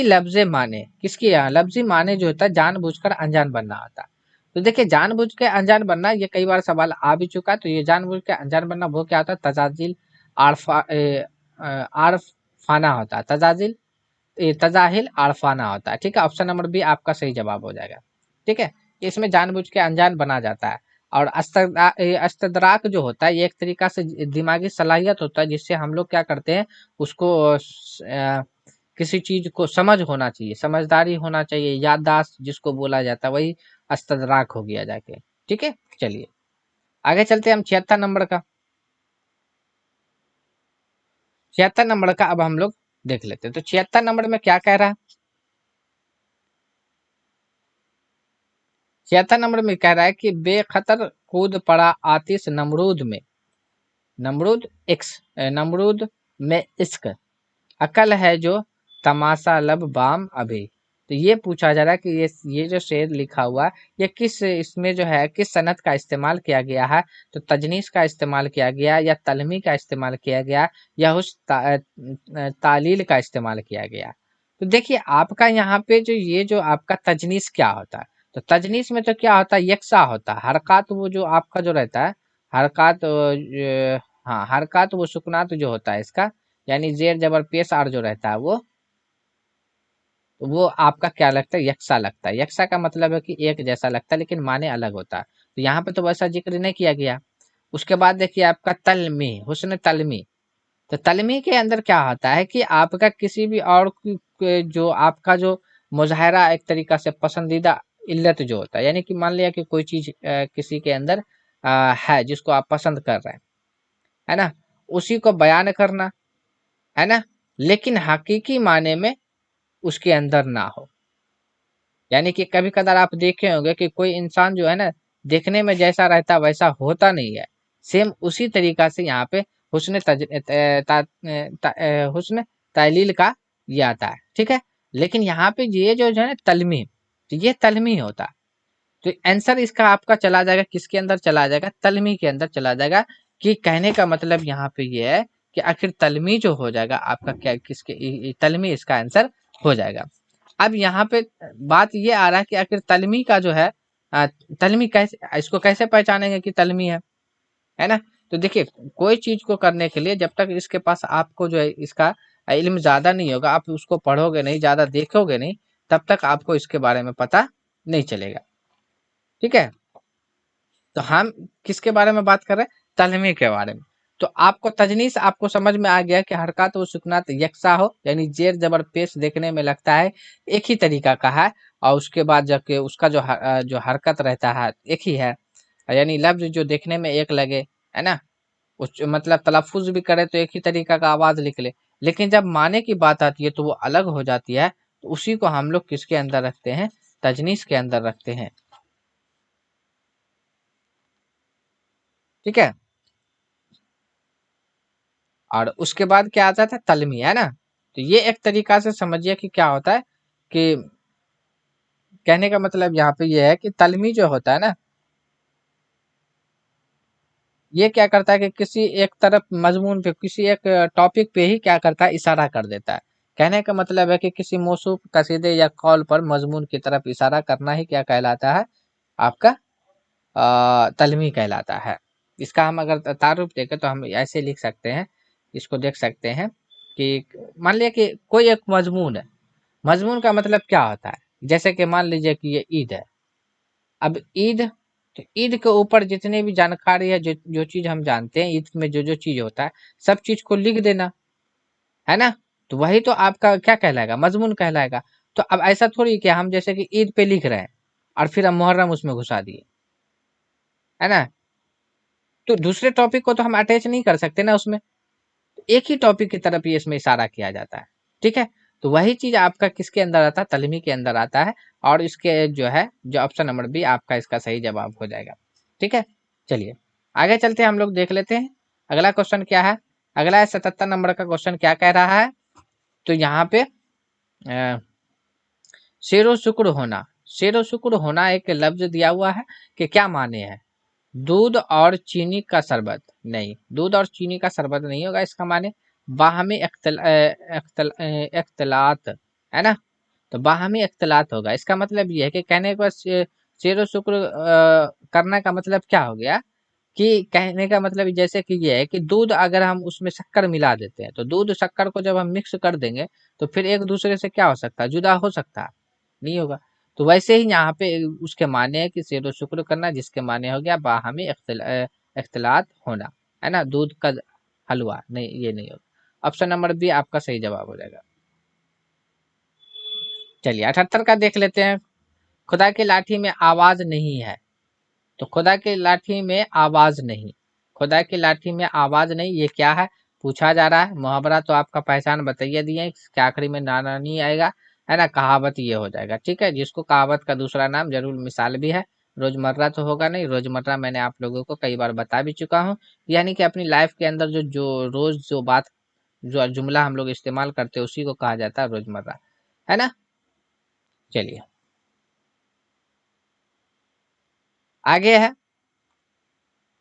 लफ्ज़ माने, किसकी लफ्ज़ी माने जो होता है जानबूझकर अनजान बनना होता है। तो देखिए, जानबूझ के अनजान बनना, ये कई बार सवाल आ भी चुका है। तो ये जानबूझ के अनजान बनना वो क्या होता है? तजाजिल आरफाना होता है। तजाहिल आरफाना होता है। ठीक है? ऑप्शन नंबर बी आपका सही जवाब हो जाएगा। ठीक है? इसमें जानबूझ के अनजान बना जाता है। और अस्तदराक जो होता है, ये एक तरीका से दिमागी सलाहियत होता है, जिससे हम लोग क्या करते हैं? उसको किसी चीज को समझ होना चाहिए, समझदारी होना चाहिए, याददाश्त जिसको बोला जाता है, वही अस्तदराक हो गया जाके। ठीक है? चलिए, आगे चलते हैं हम 76 नंबर का। 76 नंबर का अब हम लोग देख लेते हैं। तो 76 नंबर में क्या कह रहा है? 76 नंबर में कह रहा है कि बेखतर कूद पड़ा आतिश नमरूद में, नमरूद नमरूद में इश्क, अकल है जो तमाशा लब बाम अभी। तो ये पूछा जा रहा है कि ये जो शेर लिखा हुआ है ये किस इसमें जो है किस सनत का इस्तेमाल किया गया है। तो तजनीस का इस्तेमाल किया गया या तलमी का इस्तेमाल किया गया या तालील का इस्तेमाल किया गया। तो देखिए आपका यहाँ पे जो ये जो आपका तजनीस क्या होता है, तो तजनीस में तो क्या होता है, यकसा होता है हरकत, वो जो आपका जो रहता है हरकत, हाँ हरकत वो सुकनात जो होता है इसका, यानी जेर जबर पेश आर जो रहता है वो आपका क्या लगता है, यकसा लगता है। यकसा का मतलब है कि एक जैसा लगता है लेकिन माने अलग होता है। तो यहाँ पे तो वैसा जिक्र नहीं किया गया। उसके बाद देखिए आपका तलमी, हुस्न तलमी। तो तलमी के अंदर क्या होता है कि आपका किसी भी और जो आपका जो मुजाहरा एक तरीका से पसंदीदा इल्लत जो होता है, यानी कि मान लिया कि कोई चीज किसी के अंदर है जिसको आप पसंद कर रहे हैं, है ना, उसी को बयान करना, है ना, लेकिन हकीकी माने में उसके अंदर ना हो। यानी कि कभी कदार आप देखे होंगे कि कोई इंसान जो है ना देखने में जैसा रहता वैसा होता नहीं है। सेम उसी तरीका से यहाँ पे हुस्न हुस्न तालील का ये आता है, ठीक है। लेकिन यहाँ पे ये जो है ना तलमी, तो ये तलमी होता है। तो आंसर इसका आपका चला जाएगा किसके अंदर चला जाएगा, तलमी के अंदर चला जाएगा। कि कहने का मतलब यहाँ पे ये है कि आखिर तलमी जो हो जाएगा आपका क्या किसके तलमी इसका आंसर हो जाएगा। अब यहाँ पे बात ये आ रहा है कि आखिर तलमी का जो है तलमी कैसे, इसको कैसे पहचानेंगे कि तलमी है ना। तो देखिए कोई चीज को करने के लिए जब तक इसके पास आपको जो है इसका इल्म ज्यादा नहीं होगा, आप उसको पढ़ोगे नहीं, ज्यादा देखोगे नहीं, तब तक आपको इसके बारे में पता नहीं चलेगा, ठीक है। तो हम किसके बारे में बात कर रहे हैं, तलमी के बारे में। तो आपको तजनीस आपको समझ में आ गया कि हरकत व सुकनात यकसा हो, यानी जेर जबर पेश देखने में लगता है एक ही तरीका का है, और उसके बाद जबकि उसका जो हरकत रहता है एक ही है, यानी लफ्ज जो देखने में एक लगे, है ना, उस मतलब तलफ़ुज़ भी करे तो एक ही तरीका का आवाज निकले, लेकिन जब माने की बात आती है तो वो अलग हो जाती है। तो उसी को हम लोग किसके अंदर रखते हैं, तजनीस के अंदर रखते हैं, ठीक है। और उसके बाद क्या आता था, तलमी, है ना। तो ये एक तरीका से समझिए कि क्या होता है कि कहने का मतलब यहाँ पे ये है कि तलमी जो होता है ना, ये क्या करता है कि किसी एक तरफ मजमून पे किसी एक टॉपिक पे ही क्या करता है, इशारा कर देता है। कहने का मतलब है कि किसी मौसूफ कसीदे या कॉल पर मजमून की तरफ इशारा करना ही क्या कहलाता है, आपका तलमी कहलाता है। इसका हम अगर तारुफ देखें तो हम ऐसे लिख सकते हैं, इसको देख सकते हैं कि मान लिया कि कोई एक मजमून है, मजमून का मतलब क्या होता है, जैसे कि मान लीजिए कि ये ईद है। अब ईद, तो ईद के ऊपर जितने भी जानकारी है, जो चीज हम जानते हैं ईद में जो जो चीज होता है, सब चीज को लिख देना, है ना। तो वही तो आपका क्या कहलाएगा, मजमून कहलाएगा। तो अब ऐसा थोड़ी कि हम जैसे कि ईद पे लिख रहे हैं और फिर हम मुहर्रम उसमें घुसा दिए, है ना। तो दूसरे टॉपिक को तो हम अटैच नहीं कर सकते ना उसमें, एक ही टॉपिक की तरफ ही इसमें इशारा किया जाता है, ठीक है। तो वही चीज आपका किसके अंदर आता है, तलमी के अंदर आता है। और इसके जो है जो ऑप्शन नंबर बी आपका इसका सही जवाब हो जाएगा, ठीक है। चलिए आगे चलते हैं, हम लोग देख लेते हैं अगला क्वेश्चन क्या है। अगला है 77 नंबर का क्वेश्चन, क्या कह रहा है। तो यहाँ पे शेरो शुक्र होना, शेरो शुक्र होना एक लफ्ज दिया हुआ है कि क्या माने हैं, दूध और चीनी का शरबत, नहीं दूध और चीनी का शरबत नहीं होगा इसका माने, बाहमी इख्तलात, है ना। तो बाहमी इख्तलात होगा, इसका मतलब ये है कि कहने को शेर शुक्र करना का मतलब क्या हो गया, कि कहने का मतलब जैसे कि ये है कि दूध अगर हम उसमें शक्कर मिला देते हैं, तो दूध शक्कर को जब हम मिक्स कर देंगे तो फिर एक दूसरे से क्या हो सकता है, जुदा हो सकता है, नहीं होगा। तो वैसे ही यहाँ पे उसके माने है कि शेर शुक्र करना, जिसके माने हो गया बाहमी इख्तलात होना, है ना, दूध का हलवा, नहीं ये नहीं होगा। ऑप्शन नंबर बी आपका सही जवाब हो जाएगा। चलिए 78 का देख लेते हैं। खुदा की लाठी में आवाज नहीं है, तो खुदा की लाठी में आवाज नहीं, खुदा की लाठी में आवाज नहीं, ये क्या है पूछा जा रहा है। मुहावरा तो आपका पहचान बताइए दिए, इसके आखिरी में ना ना नहीं आएगा, है ना, कहावत ये हो जाएगा, ठीक है, जिसको कहावत का दूसरा नाम जरूर मिसाल भी है, रोजमर्रा तो होगा नहीं, रोजमर्रा मैंने आप लोगों को कई बार बता भी चुका हूँ, यानी कि अपनी लाइफ के अंदर जो जो रोज जो बात जो जुमला हम लोग इस्तेमाल करते हैं उसी को कहा जाता है रोजमर्रा, है ना। चलिए आगे है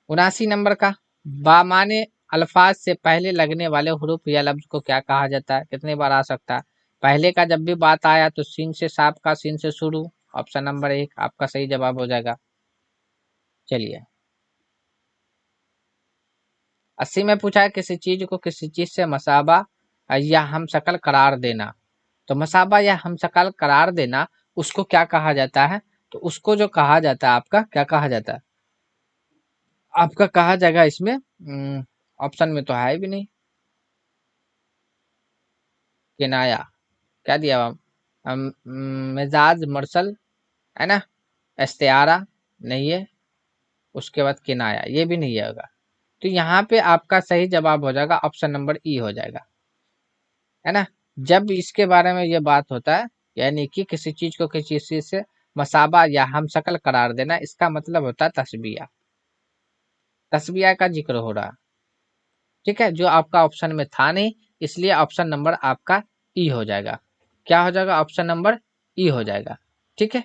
79 नंबर का, बामाने अल्फाज से पहले लगने वाले हुरूफ या लफ्ज को क्या कहा जाता है, कितने बार आ सकता है। पहले का जब भी बात आया तो सीन से साफ का, सीन से शुरू, ऑप्शन नंबर 1 आपका सही जवाब हो जाएगा। चलिए 80 में पूछा है किसी चीज को किसी चीज से मसाबा या हम शकल करार देना, तो मसाबा या हम शकल करार देना उसको क्या कहा जाता है, तो उसको जो कहा जाता है आपका क्या कहा जाता है, आपका कहा जाएगा इसमें ऑप्शन में तो है भी नहीं, किनाया, क्या दिया हुआ मिजाज मरसल, है ना, इस्तिआरा नहीं है, उसके बाद किनाया ये भी नहीं होगा, तो यहाँ पे आपका सही जवाब हो जाएगा ऑप्शन नंबर ई हो जाएगा, है ना। जब इसके बारे में ये बात होता है यानी कि किसी चीज को किसी चीज से मसाबा या हम शकल करार देना, इसका मतलब होता है तस्बिया, तस्बिया का जिक्र हो रहा है, ठीक है, जो आपका ऑप्शन में था नहीं, इसलिए ऑप्शन नंबर आपका ई हो जाएगा, क्या हो जाएगा, ऑप्शन नंबर ई हो जाएगा, ठीक है,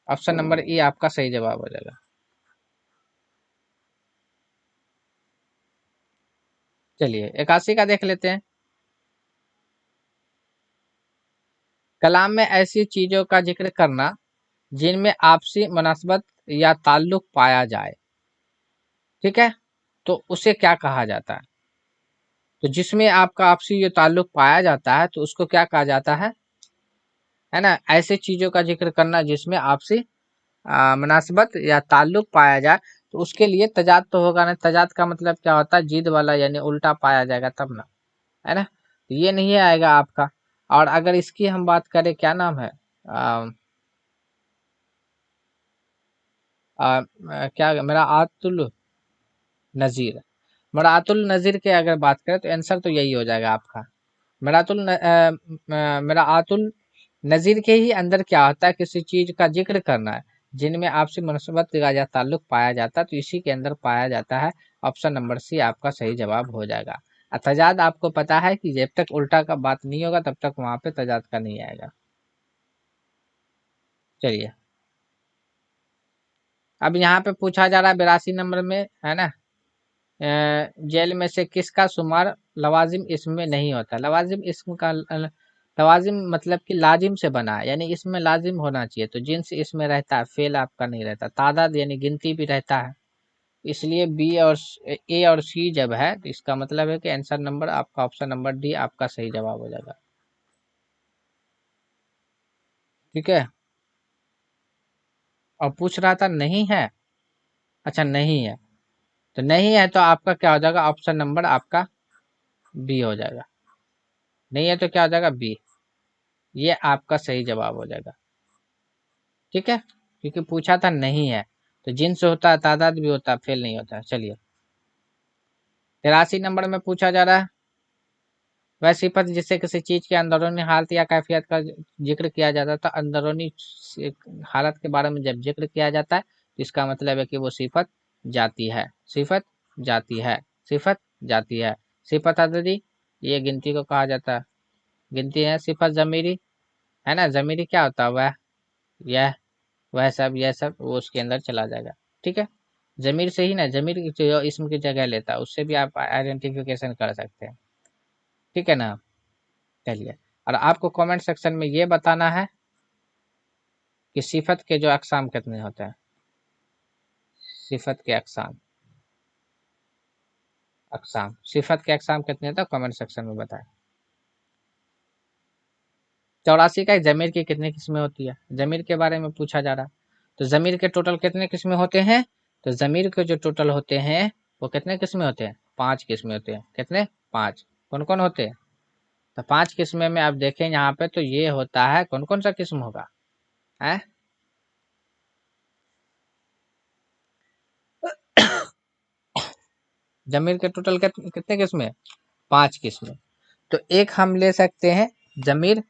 ऑप्शन नंबर ई आपका सही जवाब हो जाएगा। चलिए 81 का देख लेते हैं, कलाम में ऐसी चीजों का जिक्र करना जिनमें आपसी मुनासबत या ताल्लुक पाया जाए, ठीक है, तो उसे क्या कहा जाता है, तो जिसमें आपका आपसी ये ताल्लुक पाया जाता है तो उसको क्या कहा जाता है ना, ऐसे चीजों का जिक्र करना जिसमें आपसी मुनासबत या ताल्लुक पाया जाए, तो उसके लिए तजाद तो होगा ना, तजाद का मतलब क्या होता है, जिद वाला यानी उल्टा पाया जाएगा तब ना, है ना, तो ये नहीं आएगा आपका। और अगर इसकी हम बात करें क्या नाम है क्या मेरा आतुल नजीर, मरातुल नजीर के अगर बात करें तो आंसर तो यही हो जाएगा आपका, मेरा आतुल नजीर के ही अंदर क्या होता है, किसी चीज का जिक्र करना है जिनमें आपसी मुनासबत का या ताल्लुक पाया जाता है, तो इसी के अंदर पाया जाता है, ऑप्शन नंबर सी आपका सही जवाब हो जाएगा। तजाद आपको पता है कि जब तक उल्टा का बात नहीं होगा तब तक वहां पे तजाद का नहीं आएगा। चलिए अब यहाँ पे पूछा जा रहा है 82 नंबर में, है ना, जेल में से किसका शुमार लवाजिम इसम में नहीं होता, लवाजिम इसम का लवाजिम मतलब कि लाजिम से बना है, यानी इसमें लाजिम होना चाहिए, तो जिन्स इसमें रहता है, फेल आपका नहीं रहता, तादाद यानी गिनती भी रहता है, इसलिए बी और ए और सी जब है तो इसका मतलब है कि आंसर नंबर आपका ऑप्शन नंबर डी आपका सही जवाब हो जाएगा, ठीक है। और पूछ रहा था नहीं है, अच्छा नहीं है, तो नहीं है तो आपका क्या हो जाएगा, ऑप्शन नंबर आपका बी हो जाएगा, नहीं है तो क्या हो जाएगा बी, ये आपका सही जवाब हो जाएगा, ठीक है, क्योंकि पूछा था नहीं है, तो जिनसे होता है तादाद भी होता है, फेल नहीं होता है। चलिए 83 नंबर में पूछा जा रहा है, वह सिफत जिससे किसी चीज के अंदरूनी हालत या कैफियत का जिक्र किया जाता है, तो अंदरूनी हालत के बारे में जब जिक्र किया जाता है तो इसका मतलब है कि वो सिफत जाती है, सिफत जाती है, सिफत जाती है, सिफत अददी ये गिनती को कहा जाता है, गिनती है, सिफत जमीरी, है ना, जमीरी क्या होता है, वह सब यह सब वो उसके अंदर चला जाएगा, ठीक है, जमीर से ही ना, जमीर जो इसम की जगह लेता है उससे भी आप आइडेंटिफिकेशन कर सकते हैं, ठीक है ना। चलिए और आपको कमेंट सेक्शन में ये बताना है कि सिफत के जो अकसाम कितने होते हैं, सिफत के अकसाम, अकसाम सिफत के अकसाम कितने होते हैं कमेंट सेक्शन में बताएं। 84 का जमीर की कितनी किस्में होती है, जमीर के बारे में पूछा जा रहा है, तो जमीर के टोटल कितने किस्में होते हैं, तो जमीर के जो टोटल होते हैं वो कितने किस्में होते हैं, 5 किस्में होते हैं, कितने, 5, कौन कौन होते हैं, तो 5 किस्में में आप देखें यहाँ पे तो ये होता है, कौन कौन सा किस्म होगा है जमीर के टोटल कितने किस्में, 5 किस्में, तो एक हम ले सकते हैं जमीर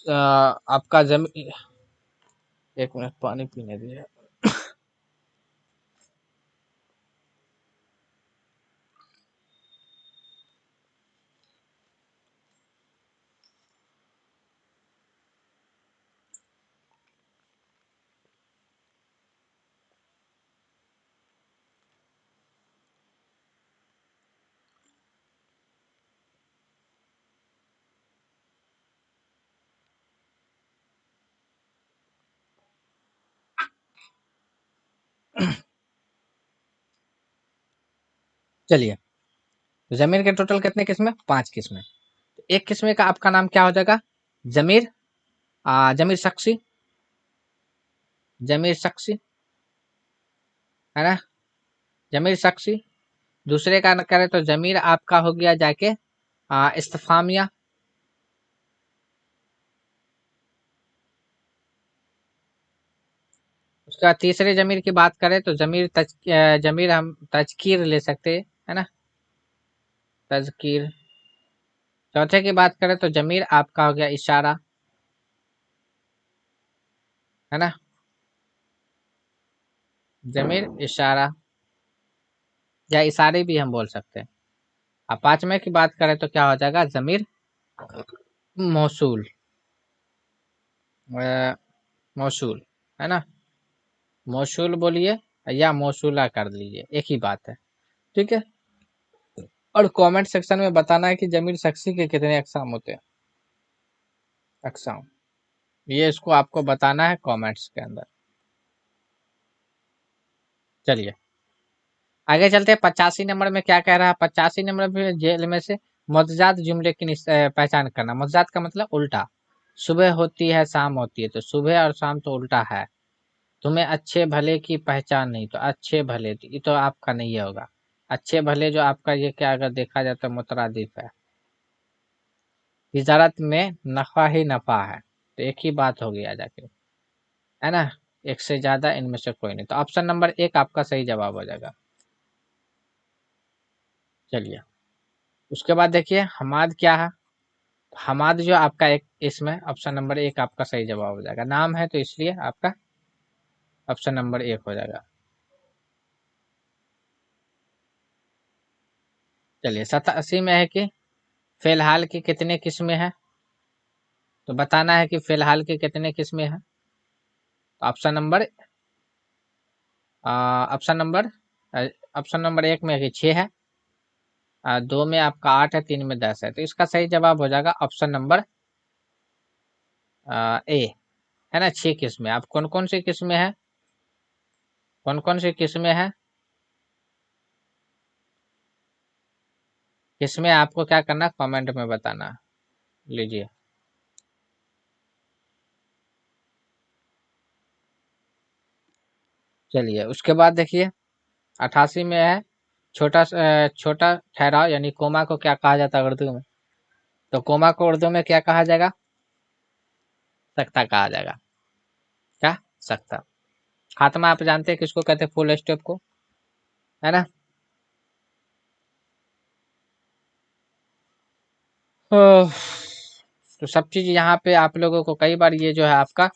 आपका जमीर, एक मिनट पानी पीने दीजिए। चलिए, जमीर के टोटल कितने किस्में? 5 किस्में। एक किस्में का आपका नाम क्या हो जाएगा? जमीर, जमीर शख्सी, जमीर शख्सी, है ना, जमीर शख्सी। दूसरे का न करें तो जमीर आपका हो गया जाके इस्तिफामिया। उसके बाद तीसरे जमीर की बात करें तो जमीर हम तजकीर ले सकते हैं, है ना, तजकीर। चौथे की बात करें तो जमीर आपका हो गया इशारा, है ना, जमीर इशारा या इशारे भी हम बोल सकते हैं। अब पांचवे की बात करें तो क्या हो जाएगा? जमीर मौसूल, मौसूल, है ना, मौसूल बोलिए या मौसूला कर लीजिए, एक ही बात है। ठीक है। और कमेंट सेक्शन में बताना है कि जमीर शख्सी के कितने अकसाम होते हैं, अकसाम, ये इसको आपको बताना है कमेंट्स के अंदर। चलिए आगे चलते हैं। 85 नंबर में क्या कह रहा है? 85 नंबर में जेल में से मुतजाद जुमले की पहचान करना। मुतजाद का मतलब उल्टा। सुबह होती है शाम होती है, तो सुबह और शाम तो उल्टा है। तुम्हें अच्छे भले की पहचान नहीं, तो अच्छे भले, ये तो आपका नहीं होगा। अच्छे भले जो आपका ये क्या अगर देखा जाए तो मुतरादिफ है। तिजारत में नफा ही नफा है, तो एक ही बात हो गया जाके, है ना, एक से ज्यादा इनमें से कोई नहीं। तो ऑप्शन नंबर एक आपका सही जवाब हो जाएगा। चलिए उसके बाद देखिए हमाद क्या है। हमाद जो आपका एक इसमें ऑप्शन नंबर एक आपका सही जवाब हो जाएगा। नाम है तो इसलिए आपका ऑप्शन नंबर एक हो जाएगा। चलिए 87 में है कि फिलहाल की कितने किस्में हैं, तो बताना है कि फिलहाल की कितने किस्में हैं। तो ऑप्शन नंबर ऑप्शन नंबर एक में है कि 6 है, दो में आपका 8 है, तीन में 10 है। तो इसका सही जवाब हो जाएगा ऑप्शन नंबर ए, है ना। 6 किस्में। आप कौन कौन सी किस्में हैं, कौन कौन सी किस्में हैं, किस्में आपको क्या करना, कमेंट में बताना। लीजिए चलिए उसके बाद देखिए 88 में है छोटा ठहराव, यानी कोमा को क्या कहा जाता है उर्दू में? तो कोमा को उर्दू में क्या कहा जाएगा? सख्ता कहा जाएगा। क्या? सख्ता। खात्मा आप जानते हैं किसको कहते हैं? फुल स्टॉप को, है ना। ओह, तो सब चीज यहाँ पे आप लोगों को कई बार ये जो है आपका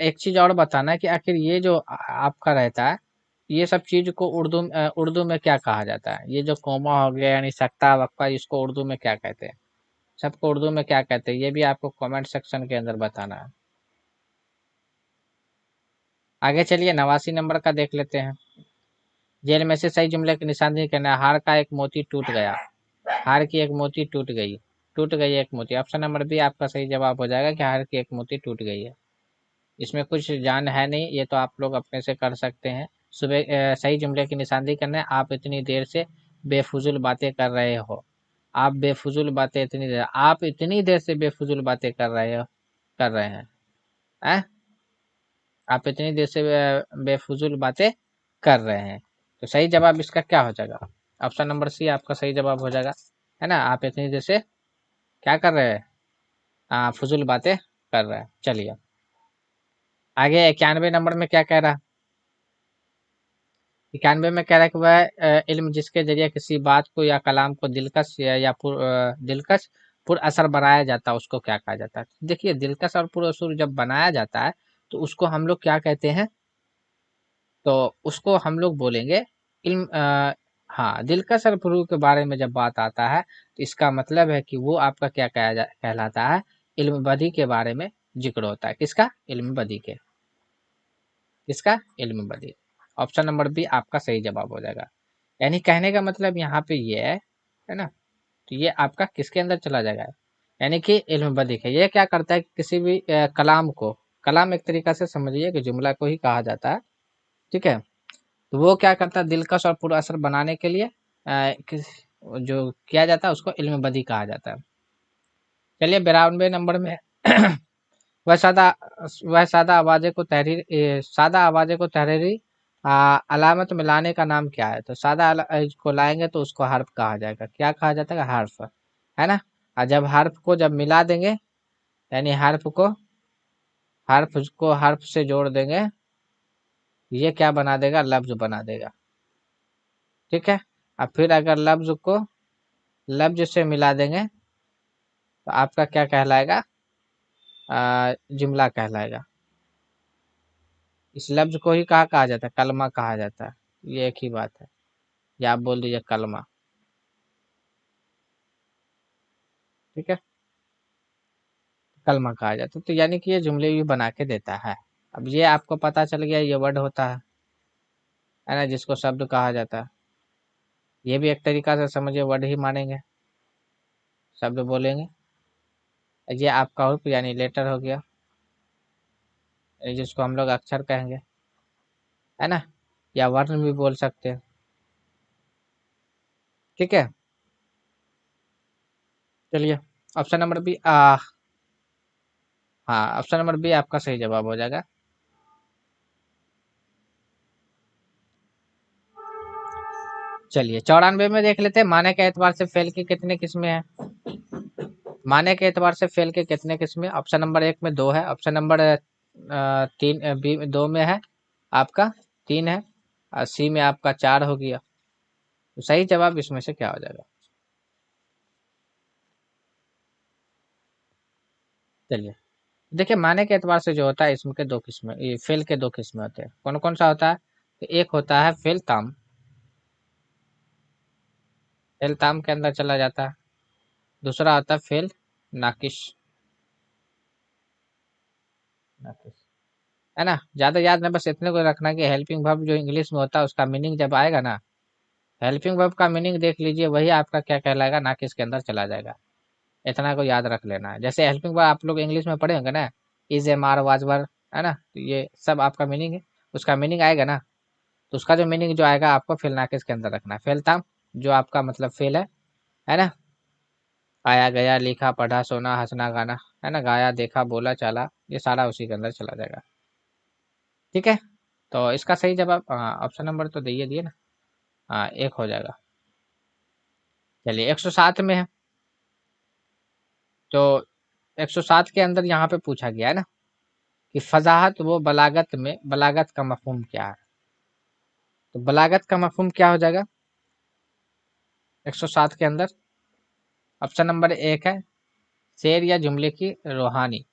एक चीज और बताना है कि आखिर ये जो आपका रहता है, ये सब चीज को उर्दू में क्या कहा जाता है? ये जो कोमा हो गया यानी सख्ता वक्ता, इसको उर्दू में क्या कहते हैं? सबको उर्दू में क्या कहते हैं, ये भी आपको कमेंट सेक्शन के अंदर बताना है। आगे चलिए 89 नंबर का देख लेते हैं। जेल में से सही जुमले की निशानी करना है। हार का एक मोती टूट गया, हार की एक मोती टूट गई, टूट गई एक मोती। ऑप्शन नंबर बी आपका सही जवाब हो जाएगा कि हार की एक मोती टूट गई है। इसमें कुछ जान है नहीं, ये तो आप लोग अपने से कर सकते हैं। सही जुमले की निशानी करना है। आप इतनी देर से बेफुजुल बातें कर रहे हो, आप बेफुजुल बातें इतनी देर, आप इतनी देर से बेफुजुल बातें कर रहे हो, कर रहे हैं। आप इतनी देर से बेफुजुल बातें कर रहे हैं। तो सही जवाब इसका क्या हो जाएगा? ऑप्शन नंबर सी आपका सही जवाब हो जाएगा, है ना। आप इतनी देर से क्या कर रहे हैं? फुजुल बातें कर रहे हैं। चलिए आगे 91 नंबर में क्या कह रहा है? 91 में कह रहा है कि वह इल्म जिसके जरिए किसी बात को या कलाम को दिलकश या दिलकश पुरअसर बनाया जाता है उसको क्या कहा जाता है? देखिए दिलकश और पुरअसर जब बनाया जाता है तो उसको हम लोग क्या कहते हैं? तो उसको हम लोग बोलेंगे इल्म हाँ, दिलकश और पुरु के बारे में जब बात आता है तो इसका मतलब है कि वो आपका क्या कहलाता है? इल्म बदी के बारे में जिक्र होता है। किसका? इल्म बदी के। किसका? इल्म बदी। ऑप्शन नंबर बी आपका सही जवाब हो जाएगा। यानी कहने का मतलब यहाँ पे ये है ना? तो ये आपका किसके अंदर चला जाएगा? यानी कि इल्म बदी है। ये क्या करता है कि किसी भी कलाम को, कलाम एक तरीका से समझिए कि जुमला को ही कहा जाता है, ठीक है? तो वो क्या करता है दिलकश और पुरअसर बनाने के लिए जो किया जाता है उसको इल्म बदी कहा जाता है। चलिए 92 नंबर में वह सादा वह सादा आवाज़ें को सादा आवाज़ें को तहरीरी अलामत में लाने का नाम क्या है? तो सादा को लाएंगे तो उसको हर्फ कहा जाएगा। क्या कहा जाता है? हर्फ, है ना? और जब हर्फ को जब मिला देंगे, यानी हर्फ से जोड़ देंगे, ये क्या बना देगा? लफ्ज बना देगा, ठीक है? और फिर अगर लफ्ज से मिला देंगे तो आपका क्या कहलाएगा? जुमला कहलाएगा। इस लफ्ज को ही कहा जाता है? कलमा कहा जाता है। ये एक ही बात है, या आप बोल दीजिए कलमा, ठीक है? कलमा कहा जाता है। तो यानी कि ये जुमले भी बना के देता है। अब ये आपको पता चल गया ये वर्ड होता है ना, जिसको शब्द कहा जाता है। ये भी एक तरीका से समझिए वर्ड ही मानेंगे, शब्द बोलेंगे। ये आपका हुर्फ यानी लेटर हो गया, जिसको हम लोग अक्षर कहेंगे, है ना? या वर्ण भी बोल सकते हैं, ठीक है? चलिए ऑप्शन नंबर बी हाँ, ऑप्शन नंबर बी आपका सही जवाब हो जाएगा। चलिए 94 में देख लेते हैं, माने के एतबार से फेल की कितने किस्में हैं? माने के एतबार से फेल के कितने किस्में? ऑप्शन नंबर 1 में 2 है, ऑप्शन नंबर 3 बी 2 में है आपका 3 है, और सी में आपका 4 हो गया। तो सही जवाब इसमें से क्या हो जाएगा? चलिए देखिए, माने के एतबार से जो होता है इसमें के दो किस्में, ये फेल के दो किस्में होते हैं। कौन कौन सा होता है? तो एक होता है फेल ताम, फेल ताम के अंदर चला जाता है। दूसरा होता है फेल नाकिश, नाकिश, है ना? ज्यादा याद नहीं, बस इतने को रखना कि हेल्पिंग वर्ब जो इंग्लिश में होता है उसका मीनिंग जब आएगा ना, हेल्पिंग वर्ब का मीनिंग देख लीजिए, वही आपका क्या कहलाएगा? नाकिश के अंदर चला जाएगा। इतना को याद रख लेना है। जैसे हेल्पिंग वर्ब आप लोग इंग्लिश में पढ़े होंगे ना, is am are was were, है ना? तो ये सब आपका मीनिंग है, उसका मीनिंग आएगा ना, तो उसका जो मीनिंग जो आएगा आपको फेल नाकिस के अंदर रखना है। फेल था जो आपका मतलब फेल है ना? आया गया, लिखा, पढ़ा, सोना, हंसना, गाना, है ना? गाया, देखा, बोला, चला, ये सारा उसी के अंदर चला जाएगा, ठीक है? तो इसका सही जवाब ऑप्शन नंबर तो दिए दिए ना, हाँ, एक हो जाएगा। चलिए 107 में है, तो 107 के अंदर यहाँ पे पूछा गया है ना कि फजाहत व बलागत में बलागत का मफहूम क्या है? तो बलागत का मफहूम क्या हो जाएगा 107 के अंदर? ऑप्शन नंबर 1 है शेर या जुमले की रूहानी।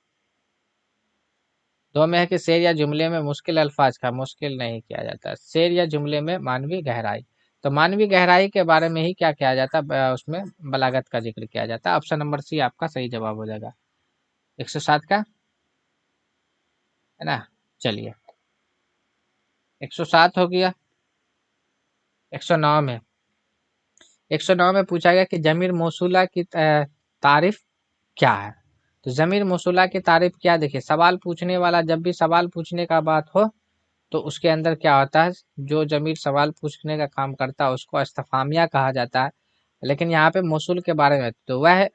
2 में है कि शेर या जुमले में मुश्किल अल्फाज का मुश्किल नहीं किया जाता। शेर या जुमले में मानवी गहराई। तो मानवी गहराई के बारे में ही क्या किया जाता है? उसमें बलागत का जिक्र किया जाता है। ऑप्शन नंबर सी आपका सही जवाब हो जाएगा 107 का, है ना? चलिए 107 हो गया। 109 में 109 में पूछा गया कि जमीर मौसूला की तारीफ क्या है? तो जमीर मौसूला की तारीफ क्या? देखिए सवाल पूछने वाला जब भी सवाल पूछने का बात हो तो उसके अंदर क्या होता है? जो जमीर सवाल पूछने का काम करता है उसको इस्तिफामिया कहा जाता है। लेकिन यहाँ पे मौसूल के बारे में तो वह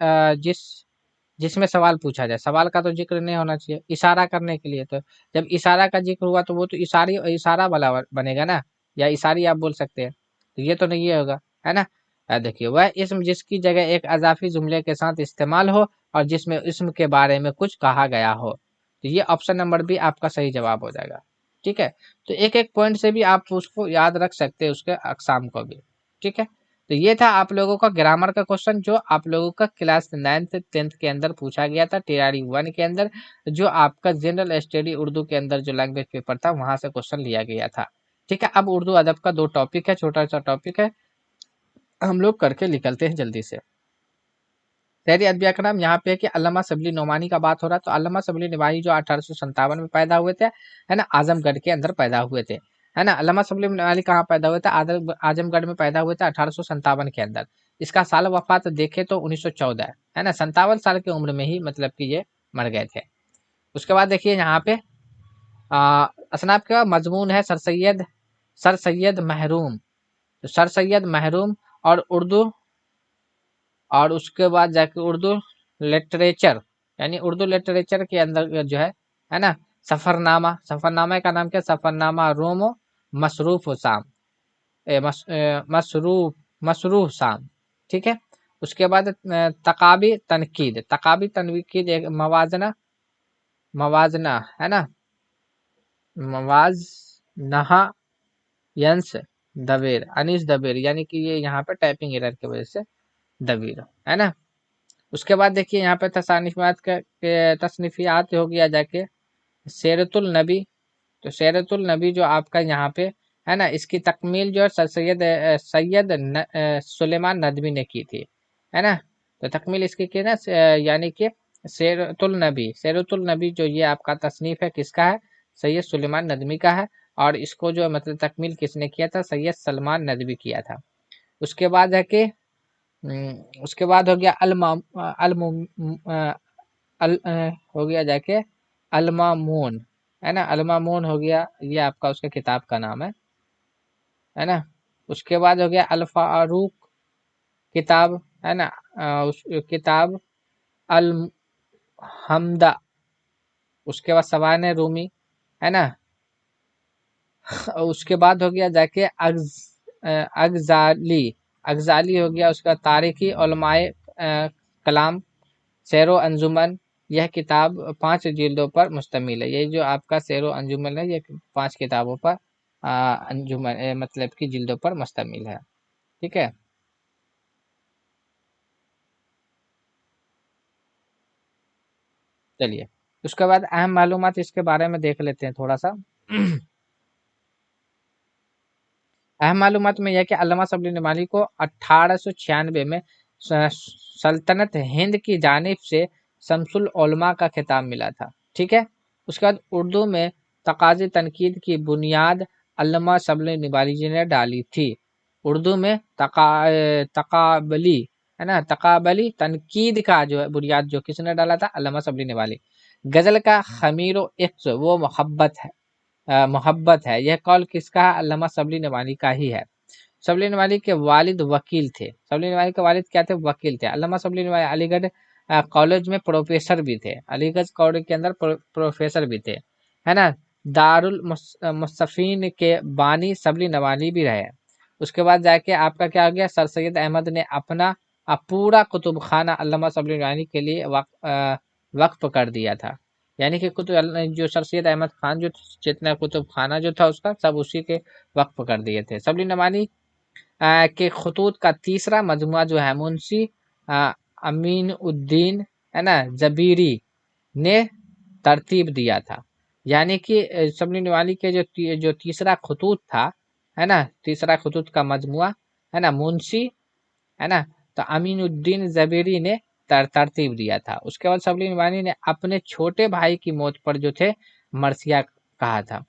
जिसमें सवाल पूछा जाए, सवाल का तो जिक्र नहीं होना चाहिए, इशारा करने के लिए। तो जब इशारा का जिक्र हुआ तो वो तो इशारा वाला बनेगा ना, या इशारी आप बोल सकते हैं। तो ये तो नहीं ये होगा, है ना? देखिए वह इसम जिसकी जगह एक अजाफी जुमले के साथ इस्तेमाल हो और जिसमें इसम के बारे में कुछ कहा गया हो। तो ये ऑप्शन नंबर भी आपका सही जवाब हो जाएगा, ठीक है? तो एक एक पॉइंट से भी आप उसको याद रख सकते हैं, उसके अकसाम को भी, ठीक है? तो ये था आप लोगों का ग्रामर का क्वेश्चन, जो आप लोगों का क्लास 9th 10th के अंदर पूछा गया था टीआरई 1 के अंदर, जो आपका जनरल स्टडी उर्दू के अंदर जो लैंग्वेज पेपर था वहां से क्वेश्चन लिया गया था। ठीक है, अब उर्दू अदब का 2 टॉपिक है, छोटा सा टॉपिक है, हम लोग करके निकलते हैं जल्दी से। शहरी अदब अकरम यहाँ पे है कि अल्लामा शबली नोमानी का बात हो रहा है। तो अल्लामा शबली नोमानी जो 1857 में पैदा हुए थे, है ना, आजमगढ़ के अंदर पैदा हुए थे, है ना। अल्लामा शबली नोमानी कहाँ पैदा हुए थे? आजमगढ़ में पैदा हुए थे 1857 के अंदर। इसका साल वफात देखे तो 1914 है ना, 57 साल की उम्र में ही मतलब कि ये मर गए थे। उसके बाद देखिए यहाँ पे असनाब का मजमून है सर सैयद महरूम, तो सर सैयद महरूम और उर्दू, और उसके बाद जाके उर्दू लिटरेचर, यानी उर्दू लिटरेचर के अंदर जो है ना, सफरनामा, सफरनामा का नाम क्या? सफरनामा रोमो मसरूफ शाम, मसरूफ शाम। ठीक है, उसके बाद तकाबी तनकीद एक मवाजना है ना, मवाजनहा यंस दबेर, अनीस दबेर, यानी कि ये यहाँ पे टाइपिंग एरर की वजह से दबीर है ना। उसके बाद देखिए यहाँ पे तसनीफियात हो गया जाके सीरतुल नबी। तो सीरतुल नबी जो आपका यहाँ पे है ना, इसकी तकमील जो है सैयद सुलेमान नदवी ने की थी, है ना। तो तकमील इसकी की ना, यानी कि सीरतुल नबी जो ये आपका तसनीफ है किसका है? सैयद सुलेमान नदवी का है। और इसको जो मतलब तकमील किसने किया था? सैयद सलमान नदवी किया था। उसके बाद है कि उसके बाद हो गया हो गया जाके अलमामून, है ना, अलमामून हो गया, ये आपका उसके किताब का नाम है ना। उसके बाद हो गया अल फारूक किताब, है ना, उस किताब अल हमदा। उसके बाद सवान रूमी, है ना। उसके बाद हो गया जाके अगजाली, अगजाली हो गया उसका तारीखी उलमाए कलाम शेरो अंजुमन। यह किताब 5 जिल्दों पर मुश्तमिल है। ये जो आपका शेरो अंजुमन है, ये 5 किताबों पर अंजुमन मतलब की जिल्दों पर मुश्तमिल है। ठीक है, चलिए उसके बाद अहम मालूमात इसके बारे में देख लेते हैं थोड़ा सा। अहम मालूमात में यह कि अल्लामा शबली नवानी को 1896 में सल्तनत हिंद की जानिब से शमसुल उलमा का खिताब मिला था। ठीक है, उसके बाद उर्दू में तकाज़े तनकीद की बुनियाद अल्लामा शबली नवानी जी ने डाली थी। उर्दू में तकाबली, है ना, तकाबली तनकीद का जो है बुनियाद जो किसने डाला था? अल्लामा शबली नवानी। गज़ल का खमीर इक्स वो मोहब्बत है, यह कौल किसका है? अल्लामा शबली नवानी का ही है। शबली नवानी के वालिद वकील थे। शबली नवानी के वालिद क्या थे? वकील थे। अल्लामा शबली नवानी अलीगढ़ कॉलेज में प्रोफेसर भी थे, अलीगढ़ कॉलेज के अंदर प्रोफेसर भी थे, है ना। दारुल मुस्तफीन के बानी शबली नवानी भी रहे। उसके बाद जाके आपका क्या हो गया? सर सैयद अहमद ने अपना पूरा कुतुब खाना अल्लामा शबली नवानी के लिए वक्फ कर दिया था। यानी कि जो सर सैयद अहमद खान जो जितना कुतुब खाना जो था उसका सब उसी के वक्फ कर दिए थे। शबली नवानी के खतूत का तीसरा मजमुआ जो है मुंशी अमीन उद्दीन, है ना, जबीरी ने तरतीब दिया था। यानी कि शबली नवानी के जो तीसरा खतूत था, है ना, तीसरा खतूत का मजमुआ, है ना, मुंशी, है ना, तो अमीन उद्दीन जबीरी ने तरतीब दिया था। उसके बाद शबली नवानी ने अपने छोटे भाई की मौत पर जो थे मरसिया कहा था।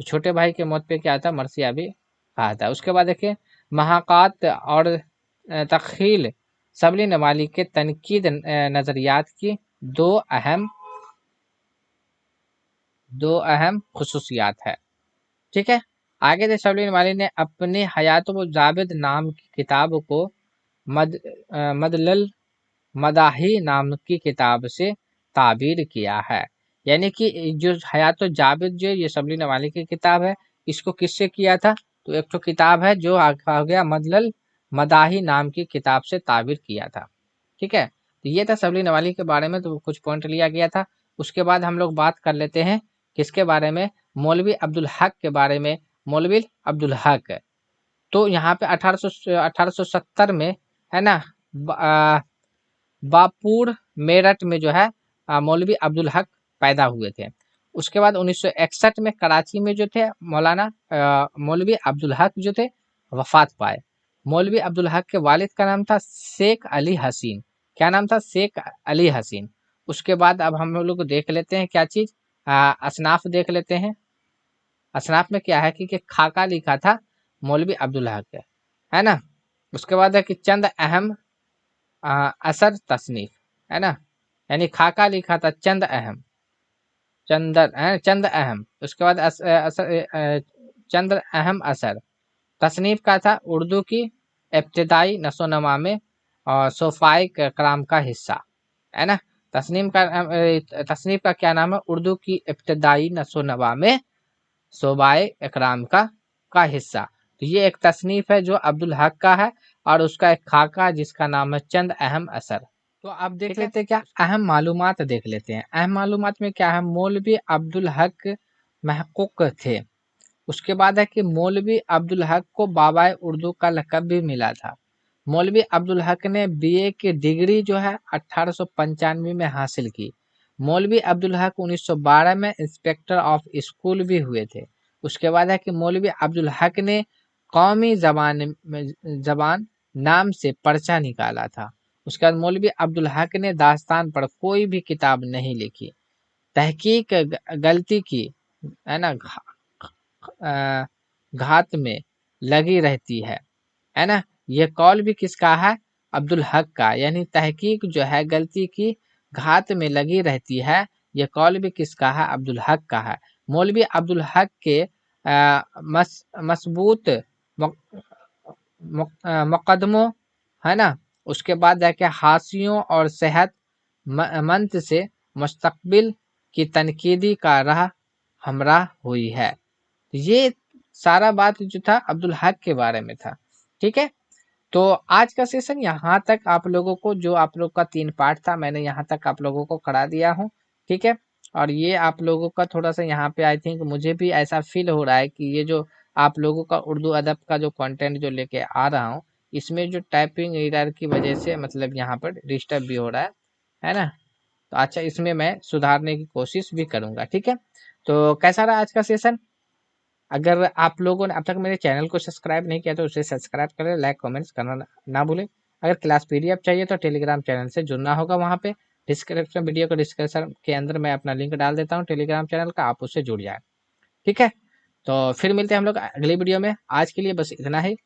तो छोटे भाई के मौत पे क्या था? मरसिया भी कहा था। उसके बाद देखिए महाकात और तखील शबली नवानी के तनकीद नजरियात की दो अहम खुसूसियात है। ठीक है, आगे से शबली नवानी ने अपने हयात व जावेद नाम की किताब को मदलल मदाही नाम की किताब से ताबीर किया है। यानी कि जो हयात जावेद जो ये शबली नवानी की किताब है, इसको किससे किया था? तो एक तो किताब है जो आ गया मदलल मदाही नाम की किताब से ताबीर किया था। ठीक है, तो ये था शबली नवानी के बारे में, तो कुछ पॉइंट लिया गया था। उसके बाद हम लोग बात कर लेते हैं किसके बारे में? मौलवी अब्दुल हक के बारे में। मौलवी अब्दुल हक, तो यहाँ पे 1870 में है ना बापुर मेरठ में जो है मौलवी अब्दुल हक पैदा हुए थे। उसके बाद 1961 में कराची में जो थे मौलवी अब्दुल हक जो थे वफात पाए। मौलवी अब्दुल हक के वालिद का नाम था शेख अली हसीन। क्या नाम था? शेख अली हसीन। उसके बाद अब हम लोग देख लेते हैं क्या चीज, असनाफ देख लेते हैं। असनाफ में क्या है कि खाका लिखा था मौलवी अब्दुल हक है ना। उसके बाद है कि चंद अहम असर तसनीफ है ना, यानी खाका लिखा था चंद अहम, चंद अहम। उसके बाद चंद अहम असर तसनीफ का था उर्दू की इब्तदाई नशोनमा में और सोफाई कराम का हिस्सा है ना। तसनीफ का क्या नाम है? उर्दू की इब्तदाई नशोनमा में सोबाए इकराम का हिस्सा। तो ये एक तसनीफ है जो अब्दुल हक का है, और उसका एक खाका जिसका नाम है चंद अहम असर। तो अब देख लेते हैं क्या अहम मालूमात देख लेते हैं। अहम मालूमात में क्या है? मौलवी अब्दुल हक महक़ूक़ थे। उसके बाद है कि मौलवी अब्दुल हक को बाबाए उर्दू का लक़ब भी मिला था। मौलवी अब्दुल हक ने बीए की डिग्री जो है 1895 में हासिल की। मौलवी अब्दुल हक 1912 में इंस्पेक्टर ऑफ स्कूल भी हुए थे। उसके बाद है कि मौलवी अब्दुल हक ने कौमी जबान नाम से पर्चा निकाला था। उसके बाद मौलवी अब्दुल हक ने दास्तान पर कोई भी किताब नहीं लिखी। तहकीक गलती की है ना, घात में लगी रहती है ना। ये कौल भी किसका है? अब्दुल हक का। यानी तहकीक जो है गलती की घात में लगी रहती है, ये कौल भी किसका है? अब्दुल हक का है। मौलवी अब्दुल हक के मजबूत मुकदमों है ना, उसके बाद जाके हाशियों और सेहत मंद से मुस्तकबिल की तनकीदी का राह हमरा हुई है। ये सारा बात जो था अब्दुल हक के बारे में था। ठीक है, तो आज का सेशन यहाँ तक आप लोगों को, जो आप लोग का 3 पार्ट था, मैंने यहाँ तक आप लोगों को करा दिया हूँ। ठीक है, और ये आप लोगों का थोड़ा सा यहाँ पे आई थिंक मुझे भी ऐसा फील हो रहा है कि ये जो आप लोगों का उर्दू अदब का जो कंटेंट जो लेके आ रहा हूँ, इसमें जो टाइपिंग एरर की वजह से मतलब यहाँ पर डिस्टर्ब भी हो रहा है ना। तो अच्छा, इसमें मैं सुधारने की कोशिश भी करूँगा। ठीक है, तो कैसा रहा आज का सेशन? अगर आप लोगों ने अब तक मेरे चैनल को सब्सक्राइब नहीं किया तो उसे सब्सक्राइब करें, लाइक कमेंट्स करना ना भूलें। अगर क्लास पीडीएफ चाहिए तो टेलीग्राम चैनल से जुड़ना होगा। वहाँ पे डिस्क्रिप्शन, वीडियो को डिस्क्रिप्शन के अंदर मैं अपना लिंक डाल देता हूँ टेलीग्राम चैनल का, आप उससे जुड़ जाए। ठीक है, तो फिर मिलते हैं हम लोग अगली वीडियो में। आज के लिए बस इतना ही।